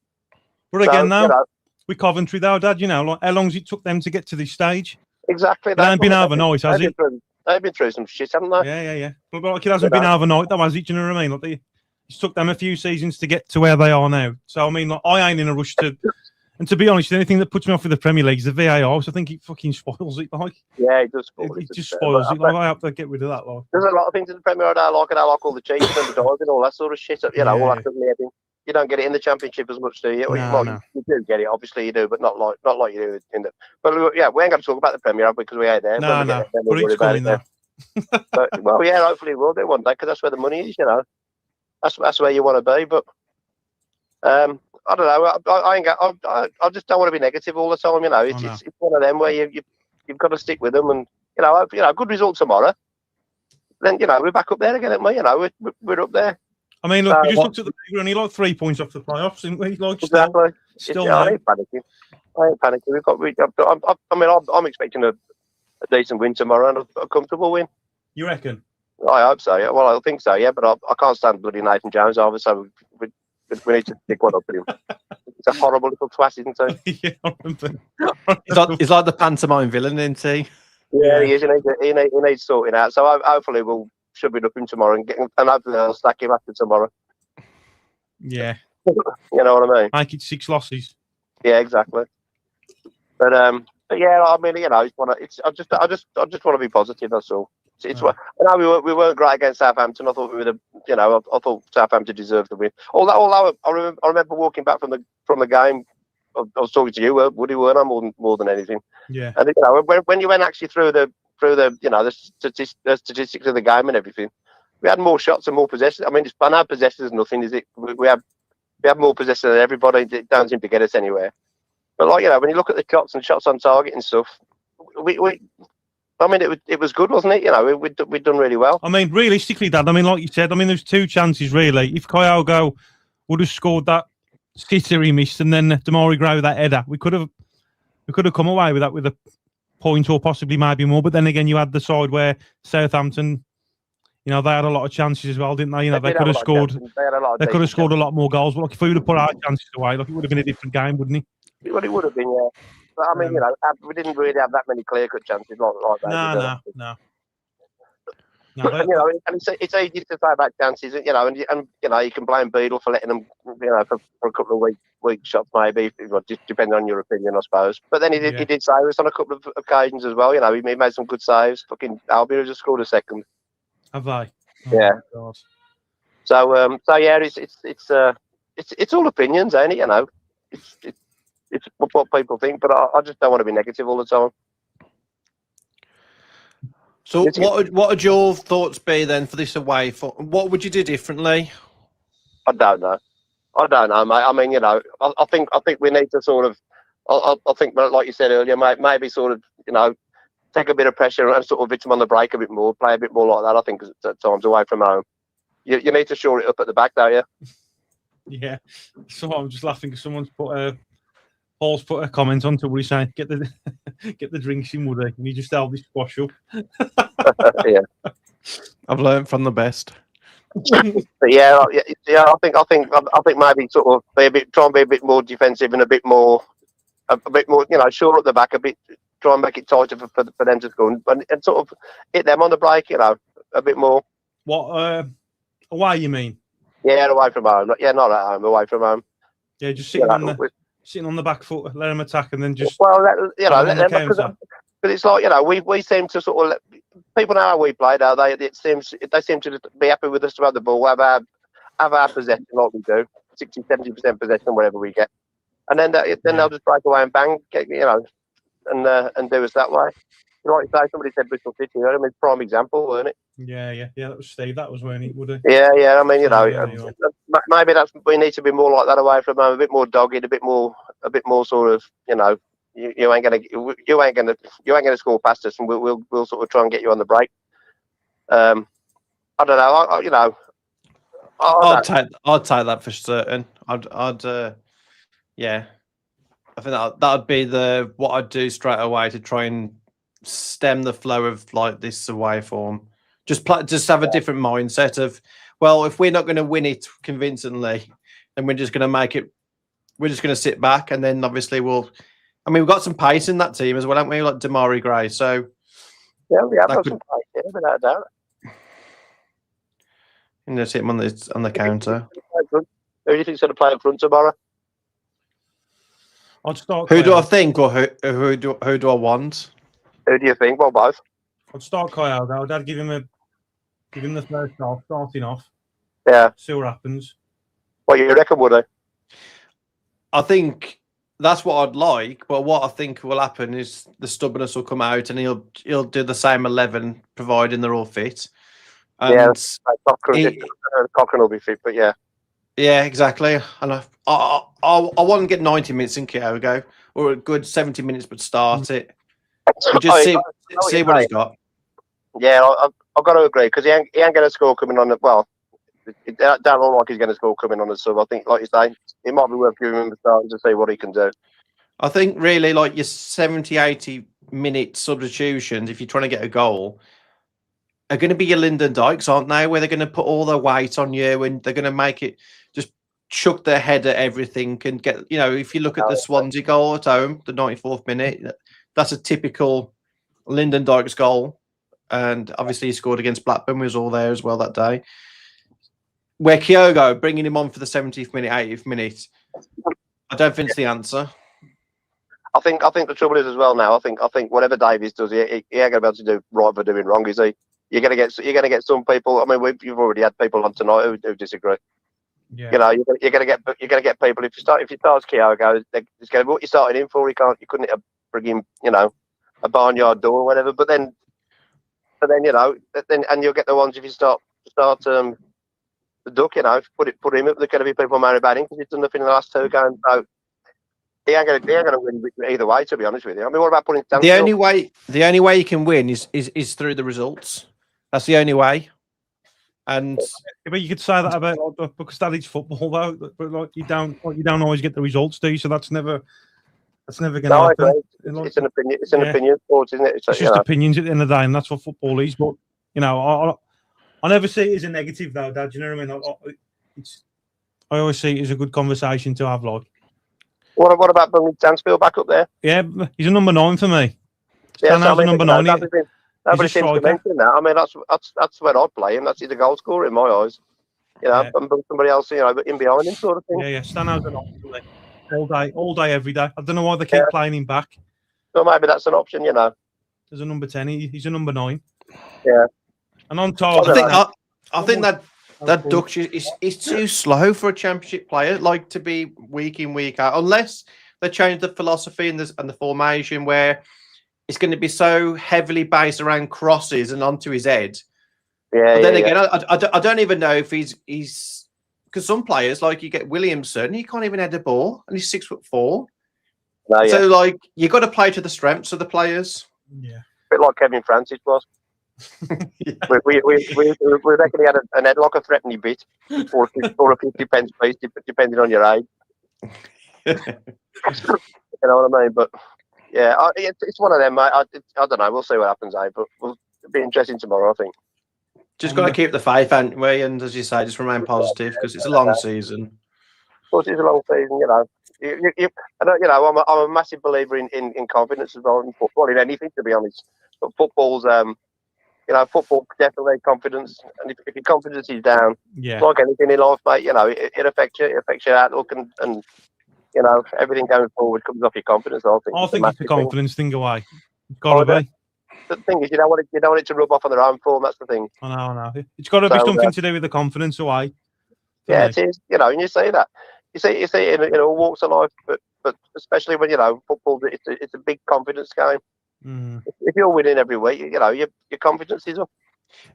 But again, now with Coventry, though, Dad, like how long's it took them to get to this stage? Exactly. It ain't been overnight, has it? They've been through some shit, haven't they? Yeah. But like, it hasn't been overnight, though, has it? Do you know what I mean? Like, it took them a few seasons to get to where they are now. So I mean, like, I ain't in a rush to. And to be honest, anything that puts me off with the Premier League is the VAR. So I think it fucking spoils it. Like, yeah, it does spoil it. It just spoils it. Like, I have to get rid of that. Like, there's a lot of things in the Premier League I like, and I like all the changes and the dives and all that sort of shit. You know, all that stuff. You don't get it in the Championship as much, do you? No. You do get it, obviously you do, but not like you do in the. But yeah, we ain't going to talk about the Premier League because we ain't there. No. But it's coming there. But, well, yeah, hopefully we'll do one day because that's where the money is. You know, that's where you want to be. But I don't know. I just don't want to be negative all the time. You know, it's one of them where you've got to stick with them, and you know, good result tomorrow. Then we're back up there again, aren't we? You know, we're up there. I mean, look, we just looked at we're only like 3 points off the playoffs, didn't we? Like, exactly. Still, I ain't panicking. I'm expecting a decent win tomorrow and a comfortable win. You reckon? I hope so. Yeah. Well, I think so. Yeah, but I can't stand bloody Nathan Jones over. So we need to pick one up with him. He's a horrible little twat, isn't he? Yeah, I remember. He's like the pantomime villain, isn't he? Yeah, he is. He needs sorting out. So hopefully we'll should be up him tomorrow and hopefully I'll stack him after tomorrow. Yeah. You know what I mean? Make it 6 losses. Yeah, exactly. But yeah, I mean, you know, I just want to be positive. That's all. It's I know we weren't great against Southampton. I thought we were I thought Southampton deserved the win. Although I remember walking back from the game. I was talking to you, Woody, weren't I? More than anything. Yeah. And you know, when you went actually through the the statistics of the game and everything, we had more shots and more possessions. I mean, I know possession is nothing, is it? We have more possession than everybody. It don't seem to get us anywhere. But like, you know, when you look at the shots and shots on target and stuff, I mean, it was good, wasn't it? You know, we'd done really well. I mean, realistically, Dad, I mean, like you said, I mean, there's 2 chances really. If Kyogo would have scored that sitter he missed, and then Damari Gray with that header, we could have come away with that with a point or possibly maybe more. But then again, you had the side where Southampton, you know, they had a lot of chances as well, didn't they? You know, they could have scored. They could have scored a lot more goals. But like, if we would have put our chances away, like, it would have been a different game, wouldn't it? Well, it would have been, yeah. But I mean, you know, we didn't really have that many clear-cut chances like that. No. You know, and it's easy to say about chances, you know, and you know, you can blame Beadle for letting them, you know, for a couple of weak shots, maybe, just depending on your opinion, I suppose. But then he did save us on a couple of occasions as well. You know, he made some good saves. Fucking Albion just scored a second. Have they? Oh, yeah. So yeah, it's all opinions, ain't it? You know, it's what people think, but I just don't want to be negative all the time. So what would your thoughts be then for this away? What would you do differently? I don't know, mate. I mean, you know, I think we need to sort of, I think, like you said earlier, mate, maybe sort of, you know, take a bit of pressure and sort of hit them on the break a bit more, play a bit more like that. I think at times away from home, you need to shore it up at the back, don't you? Yeah. So I'm just laughing because someone's Paul's put a comment on to where he's saying, get the drinks in, Woody, and he just held this squash up. Yeah. I've learned from the best. But yeah, I think maybe sort of try and be a bit more defensive and a bit more, you know, shore up the back a bit, try and make it tighter for them to score and sort of hit them on the break, you know, a bit more. What away you mean? Yeah, away from home. Yeah, not at home, away from home. Yeah, just sitting on the back foot, let them attack, and then just you know, because it's like, you know, we seem to sort of people know how we play, don't they? They seem to be happy with us to have the ball, have our possession like we do, 60-70% possession, whatever we get, and then they'll just break away and bang, and do us that way. Like you say, somebody said Bristol City. I mean, prime example, weren't it? Yeah. That was Steve. That was when he would have. Yeah. I mean, Yeah. maybe we need to be more like that away from home, a bit more dogged, a bit more sort of, you ain't gonna score past us, and we'll sort of try and get you on the break. I don't know. I'd take that for certain. Yeah. I think that'd be what I'd do straight away to try and stem the flow of like this away form. Just have a different mindset of, well, if we're not going to win it convincingly, then we're just going to make it. We're just going to sit back, and then obviously we've got some pace in that team as well, haven't we? Like Damari Gray. So yeah, we have got some pace, without a doubt. And just hit him on the counter. Who do you think's going to play up front tomorrow? I'd start. Who do I think, or who do I want? Who do you think? Well, both. I'd start 𝒂𝒂. I'd give him the first half, starting off. Yeah. See what happens. What you reckon, would he? I think that's what I'd like, but what I think will happen is the stubbornness will come out, and he'll do the same 11, providing they're all fit. And Cochrane will be fit, but yeah. Yeah, exactly. And I want to get 90 minutes in 𝒂𝒂, or a good 70 minutes, but start it. But just see what he's got. Yeah, I've got to agree, because he ain't going to score coming on. It don't look like he's going to score coming on the sub. I think, like you say, it might be worth giving him the start to see what he can do. I think really like your 70, 80 minute substitutions, if you're trying to get a goal, are going to be your Lyndon Dykes, aren't they? Where they're going to put all their weight on you, and they're going to make it just chuck their head at everything and get, if you look at the Swansea goal at home, the 94th minute, that's a typical Lyndon Dykes goal. And obviously he scored against Blackburn, we was all there as well that day. Where 𝒂𝒂, bringing him on for the 70th minute, 80th minute, I don't think it's the answer. I think the trouble is as well now. I think whatever Davies does, he ain't going to be able to do right for doing wrong, is he? You're going to get some people. I mean, you've already had people on tonight who disagree. Yeah. You're going to get people. If you start 𝒂𝒂, it's going to be what you started in for. You couldn't bring him, a barnyard door or whatever. But then and you'll get the ones if you start the duck, put him up. There's going to be people moaning about him because he's done nothing in the last 2 games. So he ain't going to win either way, to be honest with you. I mean, what about putting the only way you can win is through the results. That's the only way. And but you could say that about because that is football, though. But like you don't always get the results, do you? So that's never going to happen. It's an opinion. It's an opinion sport, isn't it? It's just opinions at the end of the day, and that's what football is. But I never see it as a negative, though, Dad. Do you know what I mean? I always see it as a good conversation to have. Like, what about bringing Stansfield back up there? Yeah, he's a number 9 for me. Yeah, so number 9. Nobody seems to mention that. I mean, that's where I'd play him. That's he's a goal scorer in my eyes. And somebody else, in behind him, sort of thing. Yeah. Stanhope's an option, all day, every day. I don't know why they keep playing him back. So maybe that's an option, There's a number 10. He's a number 9. Yeah. And on top, I think that Dutch is too slow for a championship player, like to be week in, week out, unless they change the philosophy and the formation where it's going to be so heavily based around crosses and onto his head. Yeah. But then again, I don't even know if he's because some players, like you get Williamson, he can't even head a ball, and he's 6'4". No, so like you got to play to the strengths of the players. Yeah. A bit like Kevin Francis was. we reckon he had an headlock, a threatening bit, or a 50 pence piece, depending on your age. You know what I mean? But yeah, it's one of them, mate. I don't know. We'll see what happens, but it'll be interesting tomorrow, I think. Just got to keep the faith, haven't we? And as you say, just remain positive because it's a long season. Of course, it's a long season, I'm a massive believer in confidence as well in football, in anything, to be honest. But football's, football definitely confidence. And if your confidence is down, like anything in life, mate, it affects you. It affects your outlook and everything going forward comes off your confidence. I think it's the confidence thing away. It's got to be. The thing is, you don't want it to rub off on their own form. That's the thing. I know. It's got to be something to do with the confidence away. Yeah, it is. And you see that. You see it in all walks of life. But but especially when football, it's a big confidence game. Mm. If you're winning every week, your confidence is up.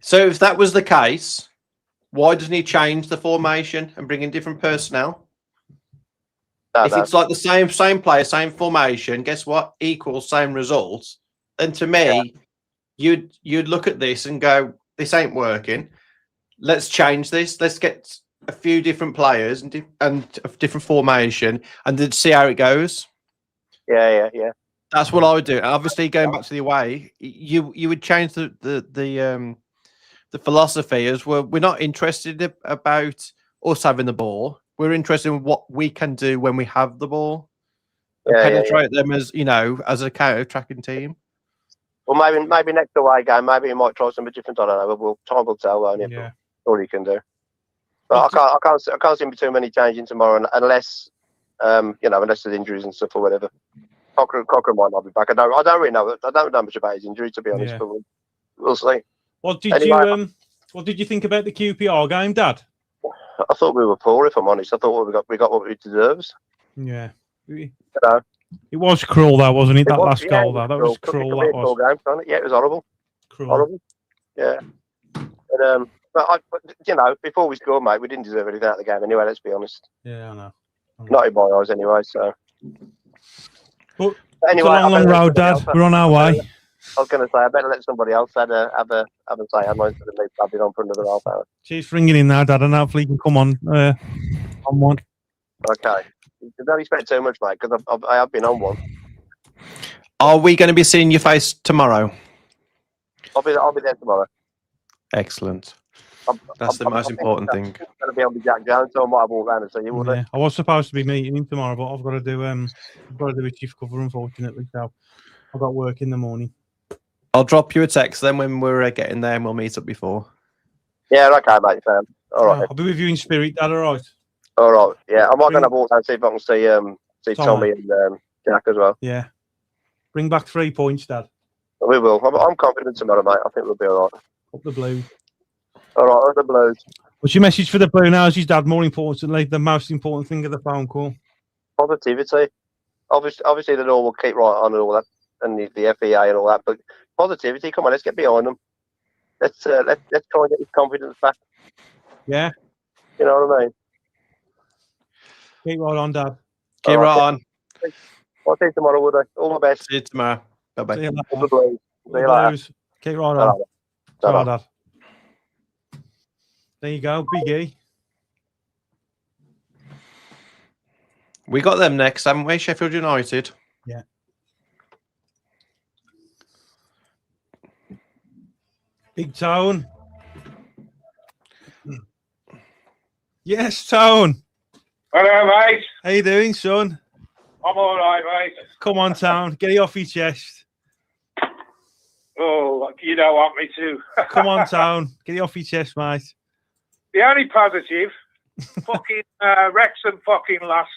So if that was the case, why doesn't he change the formation and bring in different personnel? If it's like the same player, same formation, guess what? Equals same results. Then to me, you'd look at this and go, this ain't working. Let's change this. Let's get a few different players and a different formation, and then see how it goes. Yeah. That's what I would do. Obviously, going back to the away, you would change the philosophy as well. We're not interested about us having the ball. We're interested in what we can do when we have the ball. And penetrate them as as a counter-attacking team. Well, maybe next away game, maybe he might try something different. I don't know, but time will tell, won't it? Yeah. All he can do. But I can't see too many changing tomorrow unless unless there's injuries and stuff or whatever. Cochran might not be back. I don't really know. I don't know much about his injury, to be honest. Yeah. But we'll see. What did you think about the QPR game, Dad? I thought we were poor, if I'm honest. I thought we got what we deserved. Yeah. It was cruel, though, wasn't it? That last goal, though. That was cruel. That was. Game, yeah, it was horrible. Cruel. Horrible. Yeah. But before we scored, mate, we didn't deserve anything out of the game anyway. Let's be honest. Yeah, I know. Not in my eyes, anyway. So. But anyway, it's a long road, Dad. We're on our way. I was going to say, I better let somebody else have a say. I'm going to leave Babin on for another half hour. Cheers for ringing in now, Dad, and hopefully you can come on one. Okay. Don't expect too much, mate, because I have been on one. Are we going to be seeing your face tomorrow? I'll be there tomorrow. Excellent. That's the most important thing. I'm going to be on the Jack Jones, so I might have walked around and see you, wouldn't I was supposed to be meeting him tomorrow, but I've got to do a shift cover, unfortunately. So I've got work in the morning. I'll drop you a text then when we're getting there, and we'll meet up before. Yeah, okay, mate. All right. I'll be with you in spirit, Dad. All right. All right. Yeah, I might going to walk down and see if I can see Tommy and Jack as well. Yeah. Bring back 3 points, Dad. We will. I'm confident tomorrow, mate. I think we'll be all right. Up the Blues. All right, up the Blues. What's your message for the Blue Houses, Dad? More importantly, the most important thing of the phone call. Positivity. Obviously, the law will keep right on and all that, and the FEA and all that. But positivity. Come on, let's get behind them. Let's try and get his confidence back. Yeah. You know what I mean? Keep right on, Dad. Keep right on. I'll see you tomorrow, would I? All my best. See you tomorrow. Bye-bye. See you later. All the Blues. See you later. Keep right on. Bye, Dad. There you go, Big E. We got them next, haven't we? Sheffield United. Yeah. Big Tone. Yes, Tone. Hello, mate. How you doing, son? I'm all right, mate. Come on, Tone. Get it off your chest. Oh, you don't want me to. Come on, Tone. Get it off your chest, mate. The only positive, fucking Wrexham fucking lost.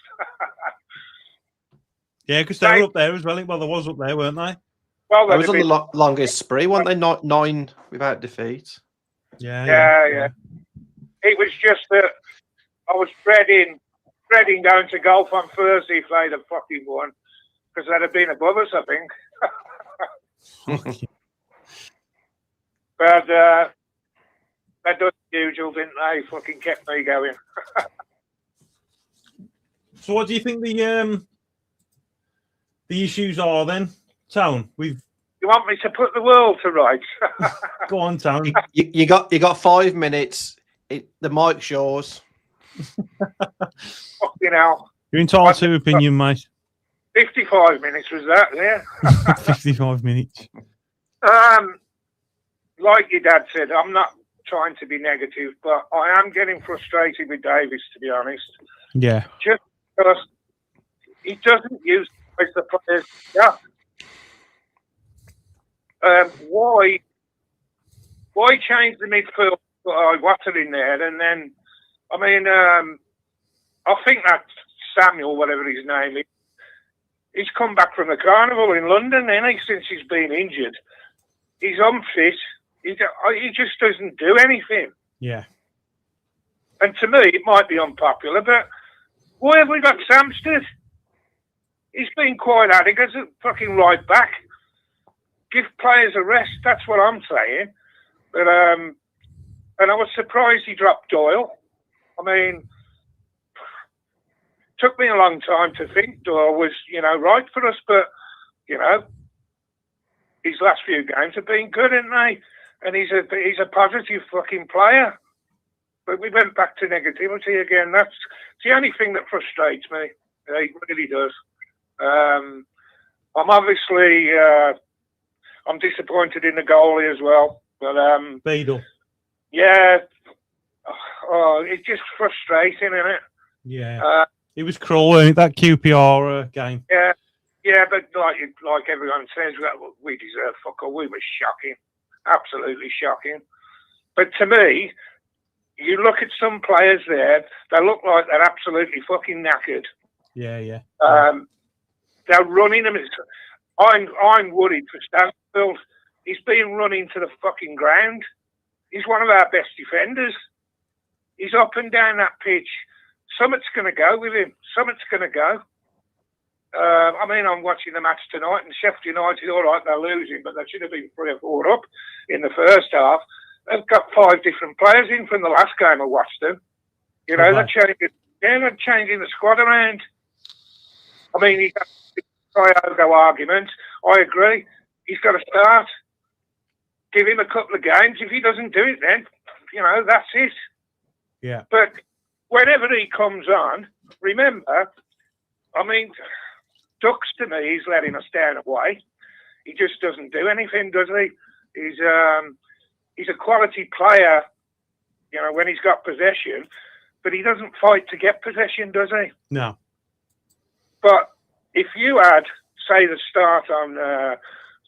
Yeah, because they were up there as well. Well, there was up there, weren't they? Well, it was on the longest spree, weren't they? 9 without defeat. Yeah. It was just that I was dreading going to golf on Thursday if they'd have fucking won, because they'd have been above us, I think. But they done the usual, didn't they? Fucking kept me going. So, what do you think the issues are then, Town? You want me to put the world to rights? Go on, Town. You got 5 minutes. The mic's yours. Fucking hell. You're entitled to opinion, mate. 55 minutes was that, yeah? 55 minutes. Like your dad said, I'm not trying to be negative, but I am getting frustrated with Davis, to be honest. Yeah. Just because he doesn't use the players. Yeah. Why change the midfield? Water in there, and then, I mean, I think that Samuel, whatever his name is, he's come back from the carnival in London, and since he's been injured, he's unfit. He just doesn't do anything. Yeah. And to me, it might be unpopular, but why have we got Samsted? he's been quite adequate as a fucking right back. Give players a rest. That's what I'm saying. But and I was surprised he dropped Doyle. I mean, took me a long time to think Doyle was, right for us, but his last few games have been good, haven't they? And he's a positive fucking player. But we went back to negativity again. That's the only thing that frustrates me. It really does. I'm obviously I'm disappointed in the goalie as well. But Beadle. Yeah. Oh, it's just frustrating, isn't it? Yeah. It was cruel, wasn't it, that QPR game. Yeah. Yeah, but like everyone says, we deserve fuck all. We were shocking. Absolutely shocking. But to me, you look at some players there, they look like they're absolutely fucking knackered. Yeah. They're running them. I'm worried for Stansfield. He's been running to the fucking ground. He's one of our best defenders. He's up and down that pitch. Something's going to go with him. Something's going to go. I'm watching the match tonight, and Sheffield United, all right, they're losing, but they should have been 3 or 4 up in the first half. They've got 5 different players in from the last game I watched them. They're changing the squad around. I mean, he's got the Ksyogo argument. I agree. He's got to start. Give him a couple of games. If he doesn't do it, then, that's it. Yeah. But whenever he comes on, remember, Ducks, to me, he's letting us down away. He just doesn't do anything, does he? He's a quality player, when he's got possession, but he doesn't fight to get possession, does he? No. But if you had, say, the start on,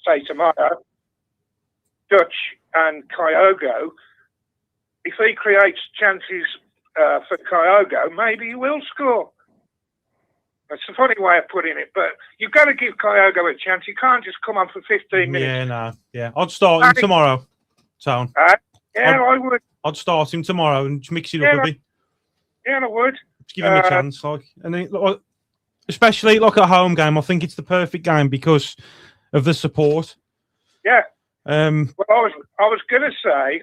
say, tomorrow, Dutch and Kyogo, if he creates chances for Kyogo, maybe he will score. That's a funny way of putting it, but you've got to give Kyogo a chance. You can't just come on for 15 minutes. Yeah, no. Yeah, I'd start him tomorrow, Town. I would. I'd start him tomorrow and just mix it up a bit. Yeah, I would. Just give him a chance, and then, especially at home game. I think it's the perfect game because of the support. Yeah. Well, I was going to say,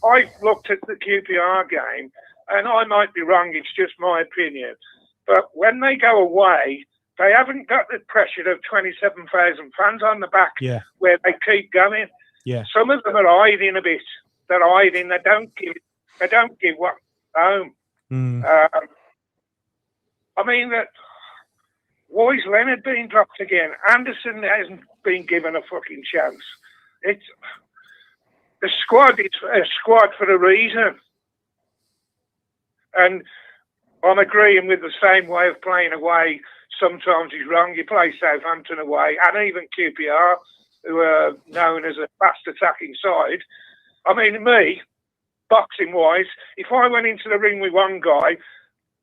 I looked at the QPR game, and I might be wrong. It's just my opinion. But when they go away, they haven't got the pressure of 27,000 fans on the back where they keep going. Yeah. Some of them are hiding a bit. They're hiding. They don't give what home. That Why's Leonard being dropped again? Anderson hasn't been given a fucking chance. The squad is a squad for a reason. And I'm agreeing with the same way of playing away. Sometimes he's wrong. You play Southampton away, and even QPR, who are known as a fast attacking side. Me, boxing-wise, if I went into the ring with one guy,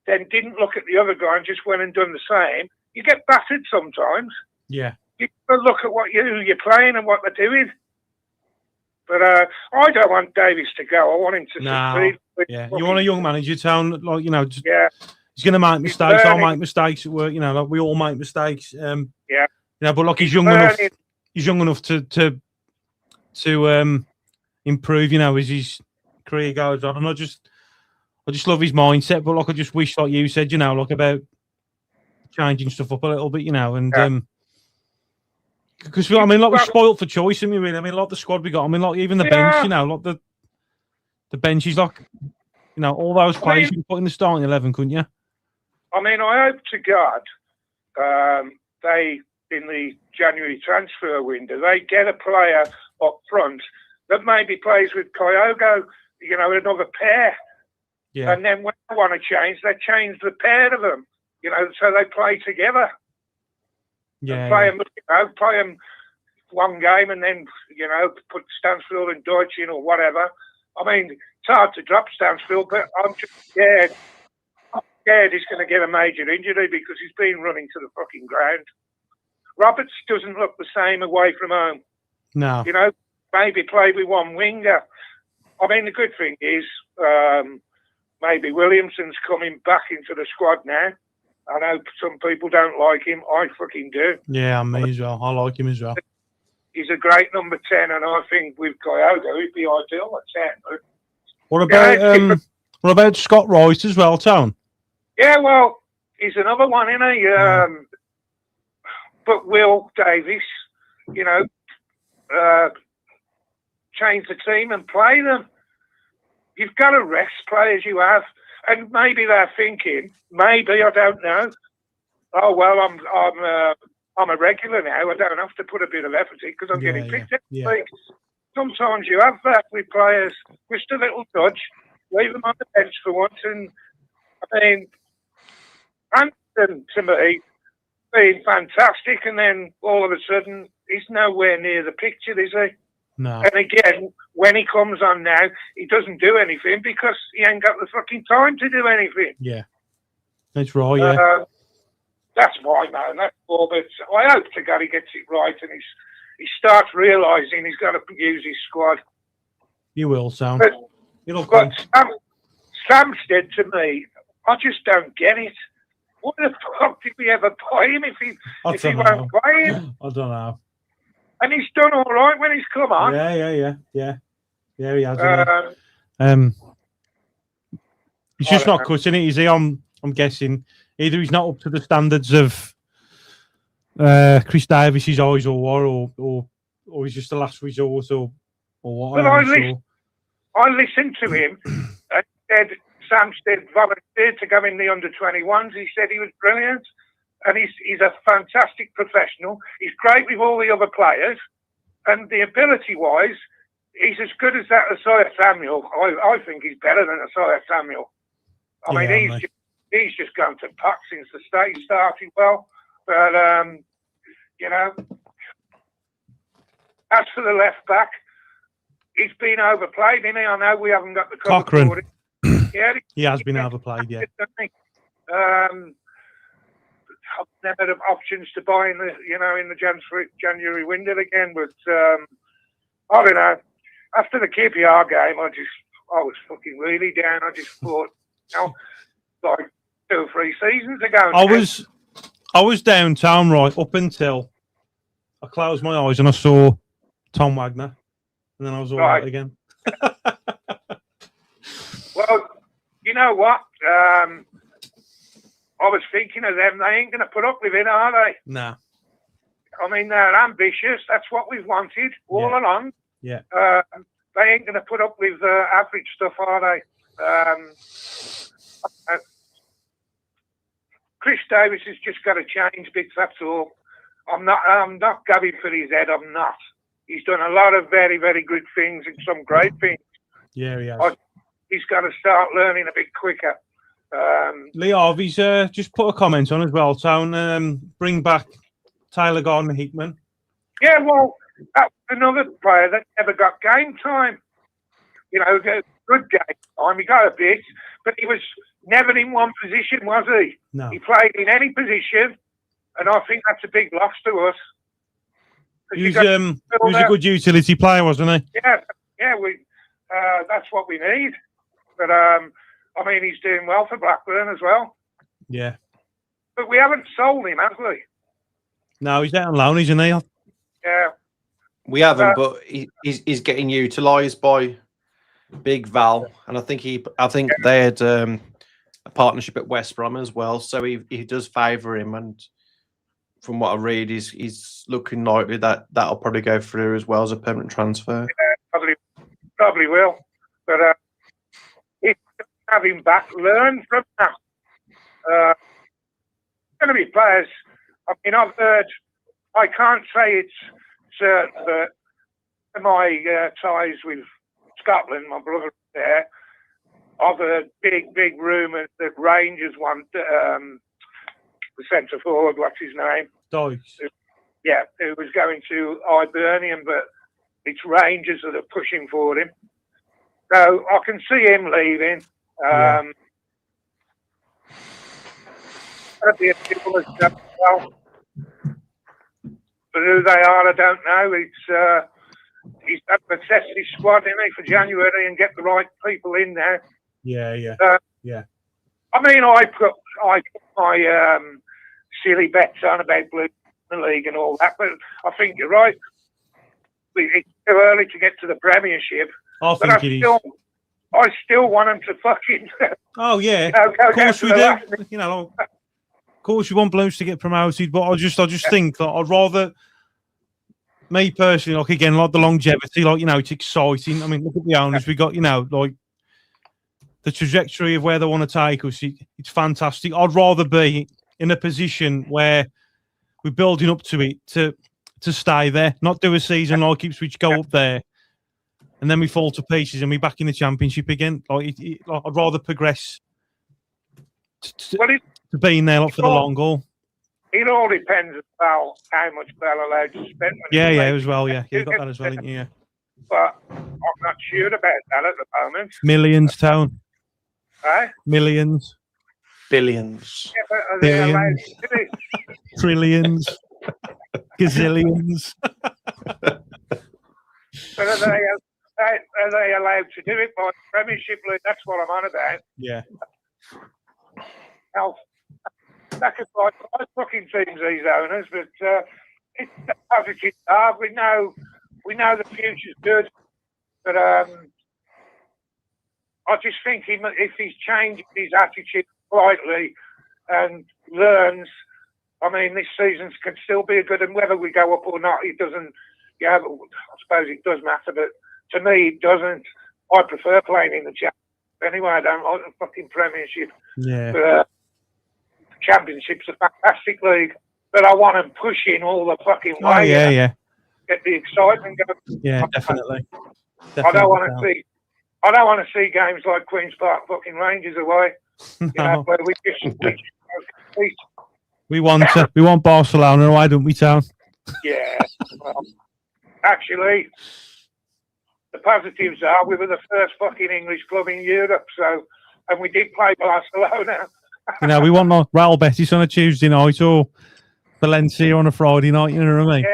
then didn't look at the other guy and just went and done the same, you get battered sometimes. Yeah. You got to look at who you're playing and what they're doing. But I don't want Davies to go. I want him to succeed. Yeah, you want a young manager, Town, he's going to make mistakes. learning. I'll make mistakes at work. We all make mistakes. But he's young learning. enough. He's young enough to improve. As his career goes on. And I just love his mindset. But I just wish, like you said, about changing stuff up a little bit. And because we're spoiled for choice, aren't we? Really, the squad we got. Even the bench. The bench is all those players you can put in the starting 11, couldn't you? I hope to God they, in the January transfer window, they get a player up front that maybe plays with Kyogo, another pair. Yeah. And then when they want to change, they change the pair of them, so they play together. Yeah. Play them one game and then, put Stansfield and Deutsch in or whatever. It's hard to drop Stansfield, but I'm just scared. I'm scared he's going to get a major injury because he's been running to the fucking ground. Roberts doesn't look the same away from home. No. Maybe play with one winger. The good thing is maybe Williamson's coming back into the squad now. I know some people don't like him. I fucking do. Yeah, me as well. I like him as well. He's a great number 10, and I think with Kyogo, he'd be ideal at 10. What about Scott Rice as well, Town? Yeah, well, he's another one, isn't he? But Will Davis, you know, change the team and play them. You've got to rest players you have, and maybe they're thinking, maybe, I don't know. Oh well, I'm a regular now. I don't have to put a bit of effort in because I'm getting picked every week. Sometimes you have that with players. Just a little touch, leave them on the bench for once, and I mean, Anderson to me being fantastic, and then all of a sudden he's nowhere near the picture, is he? No. And again, when he comes on now, he doesn't do anything because he ain't got the fucking time to do anything. Yeah, that's right. Yeah, that's my man. That's all. But I hope to God he gets it right and he starts realising he's got to use his squad. You will, Sam. But Samstead, to me, I just don't get it. What the fuck did we ever buy him if he won't play him? I don't know. And he's done all right when he's come on. Yeah, he has. He's just not cutting it, is he? I'm guessing either he's not up to the standards of Chris Davis's eyes, or he's just the last resort, or what. But I listened to him and said Samstead volunteered to go in the under-21s. He said he was brilliant. And he's a fantastic professional. He's great with all the other players. And the ability-wise, he's as good as that 𝒒a𝒊𝒔. I think he's better than 𝒒a�𝒔. I mean, he's just gone to pot since the start. He started well. But, you know, as for the left-back, he's been overplayed, isn't he? I know we haven't got the cover Cochrane. for it. Yeah, He has been overplayed, yeah. I've never had options to buy in the January window again, but I don't know. After the QPR game, I was fucking really down. I just thought, like 2 or 3 seasons ago. I was downtown right up until I closed my eyes and I saw Tom Wagner, and then I was all right again. Well, you know what? I was thinking of them. They ain't going to put up with it, are they? No. I mean, they're ambitious. That's what we've wanted all along. Yeah. They ain't going to put up with average stuff, are they? Chris Davis has just got to change bits. That's all. I'm not gabbing for his head. I'm not. He's done a lot of very, very good things and some great things. Yeah, he has. He's got to start learning a bit quicker. Lee Harvey's just put a comment on as well, Town. Bring back Tyler Gardner-Hickman. Yeah, well, that was another player that never got game time. You know, good game time. He got a bit, but he was never in one position, was he? No. He played in any position, and I think that's a big loss to us. He was a good utility player, wasn't he? Yeah, that's what we need. But I mean, he's doing well for Blackburn as well. Yeah. But we haven't sold him, have we? No, he's out on loan, isn't he? Yeah. We haven't, but he's getting utilised by Big Val, and I think they had a partnership at West Brom as well, so he does favour him. And from what I read, he's looking likely that'll probably go through as well as a permanent transfer. Yeah, probably will. But have him back, learn from that. Going to be players. I mean, I've heard. I can't say it's certain, but my ties with Scotland, my brother there, I've heard big rumours that Rangers want the centre forward. What's his name? Dykes. Yeah, who was going to Hibernian, but it's Rangers that are pushing for him. So I can see him leaving. That'd be a people as well. But who they are, I don't know. He's got to assess his squad, isn't he, for January and get the right people in there. Yeah. I mean, I put my silly bets on about Blue in the league and all that, but I think you're right. It's too early to get to the Premiership. I think it is. I still want them to fucking. Oh yeah, go of course we do. last. You know, of course we want Blues to get promoted, but I just think that I'd rather. Me personally, like again, like the longevity, like it's exciting. I mean, look at the owners. We got like the trajectory of where they want to take us. It's fantastic. I'd rather be in a position where we're building up to it to stay there, not do a season like Ipswich, go up there, and then we fall to pieces and we're back in the Championship again. Like, I'd rather progress to being there for the long haul. It all depends about how much they're allowed to spend. Yeah, as well. Yeah, you got that as well, didn't you? Yeah. But I'm not sure about that at the moment. Millions, Town. Eh? Millions. Billions. Yeah, but are they allowed Billions. to do it? Trillions. Gazillions. But are they allowed to do it by Premiership League? That's what I'm on about. Yeah. Now, sacrifice my fucking teams, these owners, but it's a positive start. We know the future's good, but I just think if he's changed his attitude slightly and learns, I mean, this season can still be a good, and whether we go up or not, it doesn't. Yeah, I suppose it does matter, but to me, it doesn't. I prefer playing in the Championship anyway. I don't like the fucking Premiership. Yeah. But, Championship's a fantastic league, but I want them pushing all the fucking way. Oh yeah. Get the excitement going. Yeah, definitely. I don't want to see games like Queen's Park fucking Rangers away. No. Where we just we want Barcelona, why don't we, Town? Yeah. Well, actually, the positives are we were the first fucking English club in Europe, and we did play Barcelona. We want like Real Betis on a Tuesday night or Valencia on a Friday night, you know what I mean?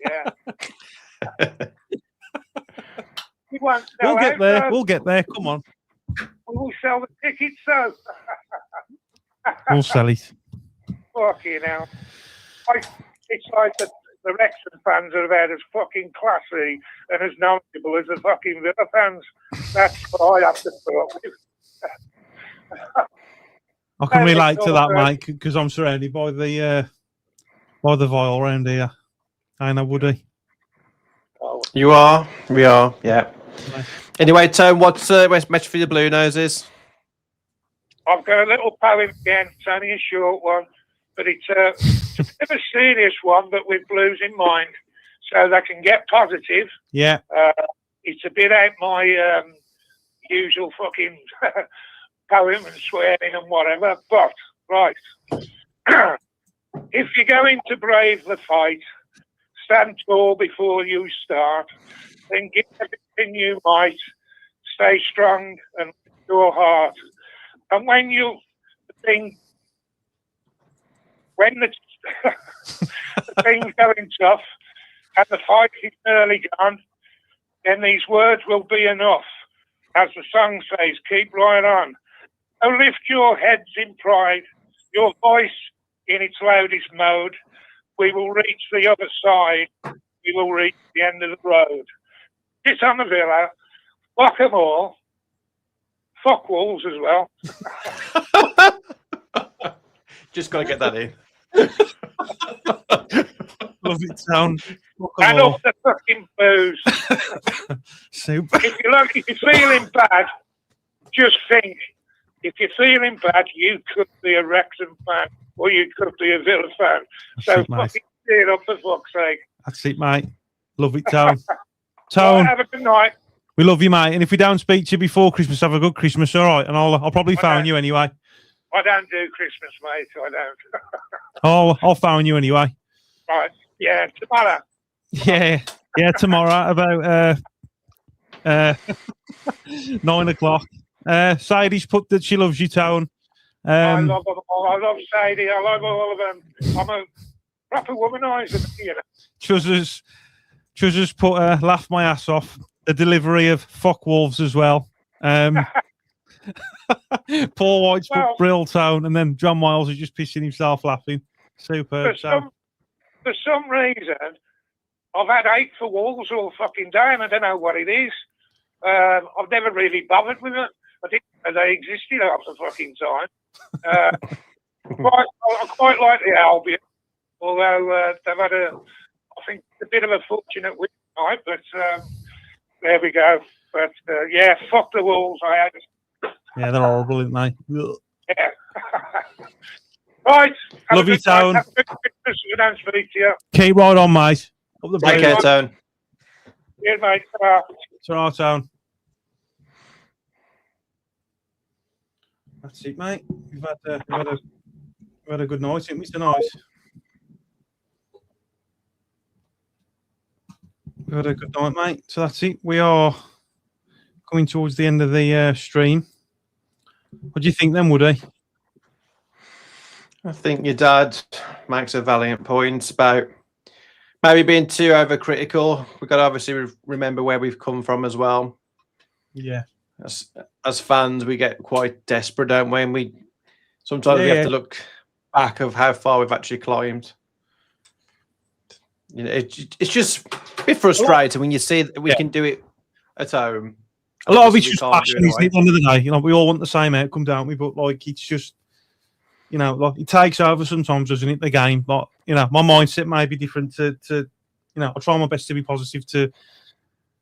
Yeah. We'll get there. Come on. We'll sell the tickets, so. We'll sell it. Fucking hell. It's like the Wrexham fans are about as fucking classy and as knowledgeable as the fucking Villa fans. That's what I have to put up with. I can relate to that, mate, because I'm surrounded by the Vile around here. Ain't I, Woody? You are. We are. Yeah. Anyway, Tom, what's match for the Blue Noses? I've got a little poem again. It's only a short one, but it's a bit of a serious one, but with Blues in mind, so they can get positive. Yeah. It's a bit out my usual fucking poem and swearing and whatever, but right. If you're going to brave the fight, stand tall before you start, then give everything you might, stay strong and your heart. And when the thing's going tough and the fight is nearly gone, then these words will be enough. As the song says, keep right on. So lift your heads in pride, your voice in its loudest mode. We will reach the other side. We will reach the end of the road. Sit on the Villa. Fuck them all. Fuck Wolves as well. Just got to get that in. Love it, Town. And up the fucking booze. Super. If you're feeling bad, just think. If you're feeling bad, you could be a Wrexham fan or you could be a Villa fan. So fucking cheer up for fuck's sake. That's it, mate. Love it, Town. Town. Have a good night. We love you, mate. And if we don't speak to you before Christmas, have a good Christmas, all right? And I'll probably phone you anyway. I don't do Christmas, mate. I don't. Oh, I'll phone you anyway. Right. Yeah, tomorrow. Yeah, tomorrow about 9 o'clock. Sadie's put that she loves you, Town. I love them all. I love Sadie. I love all of them. I'm a proper womanizer, you know. Chuzzers put laugh my ass off. The delivery of fuck Wolves as well. Paul White's Well- Brill Tone, and then John Miles is just pissing himself laughing. Superb. For some reason, I've had hate for Wolves all fucking day, and I don't know what it is. I've never really bothered with it. I didn't know they existed half the fucking time. I quite like the Albion, although they've had I think, a bit of a fortunate week tonight, but there we go. But yeah, fuck the Wolves. Yeah, they're horrible, aren't they? Yeah. Right. Love you, Tone. Have a good Christmas and I'll speak to you. Keep right on, mate. Up the Take care, Tone. Yeah, mate. Ta-ra, Tone. That's it, mate. We've had a good night, haven't we, tonight? We've had a good night, mate. So that's it. We are coming towards the end of the stream. What do you think then, Woody? I think your dad makes a valiant point about maybe being too overcritical. We've got to obviously remember where we've come from as well. Yeah. As fans, we get quite desperate, don't we? And sometimes we have to look back of how far we've actually climbed. You know, it's just a bit frustrating when you see that we can do it at home. A lot of it's just passion, isn't it? At the end of the day, you know, we all want the same outcome, don't we? But like, it's just, you know, like it takes over sometimes, doesn't it? The game, but you know, my mindset may be different to you know, I try my best to be positive to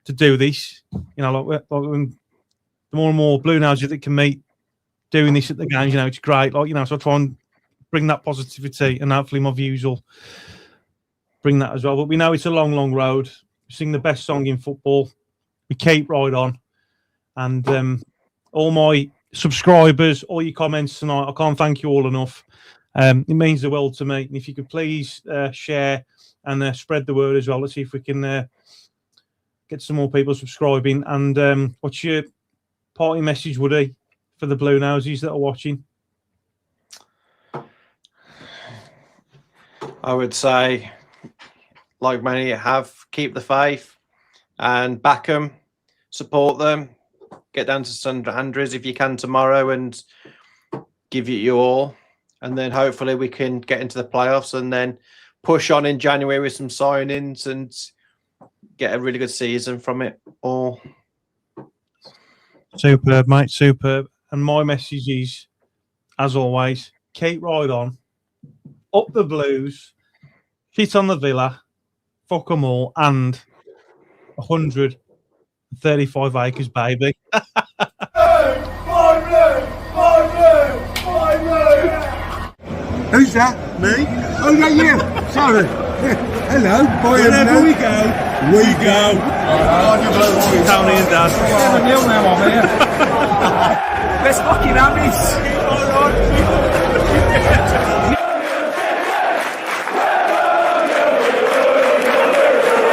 do this. You know, like when the more and more Blue Noses that can meet doing this at the games, you know, it's great. Like, you know, so I try and bring that positivity, and hopefully my views will bring that as well. But we know it's a long, long road. We sing the best song in football. We keep right on. And all my subscribers, all your comments tonight, I can't thank you all enough. It means the world to me. And if you could please share and spread the word as well. Let's see if we can get some more people subscribing. And what's your party message, Woody, for the Blue Noses that are watching? I would say, like many have, keep the faith and back them, support them. Get down to St Andrews if you can tomorrow and give it your all. And then hopefully we can get into the playoffs and then push on in January with some signings and get a really good season from it all. Superb, mate, superb. And my message is, as always, keep right on. Up the Blues, shit on the Villa, fuck them all, and 135 acres, baby. Who's that? Me? Oh, yeah, you. Sorry. Hello. Wherever we go. Tony and Dad. 7-0 now, I'm here. Let's fucking have this.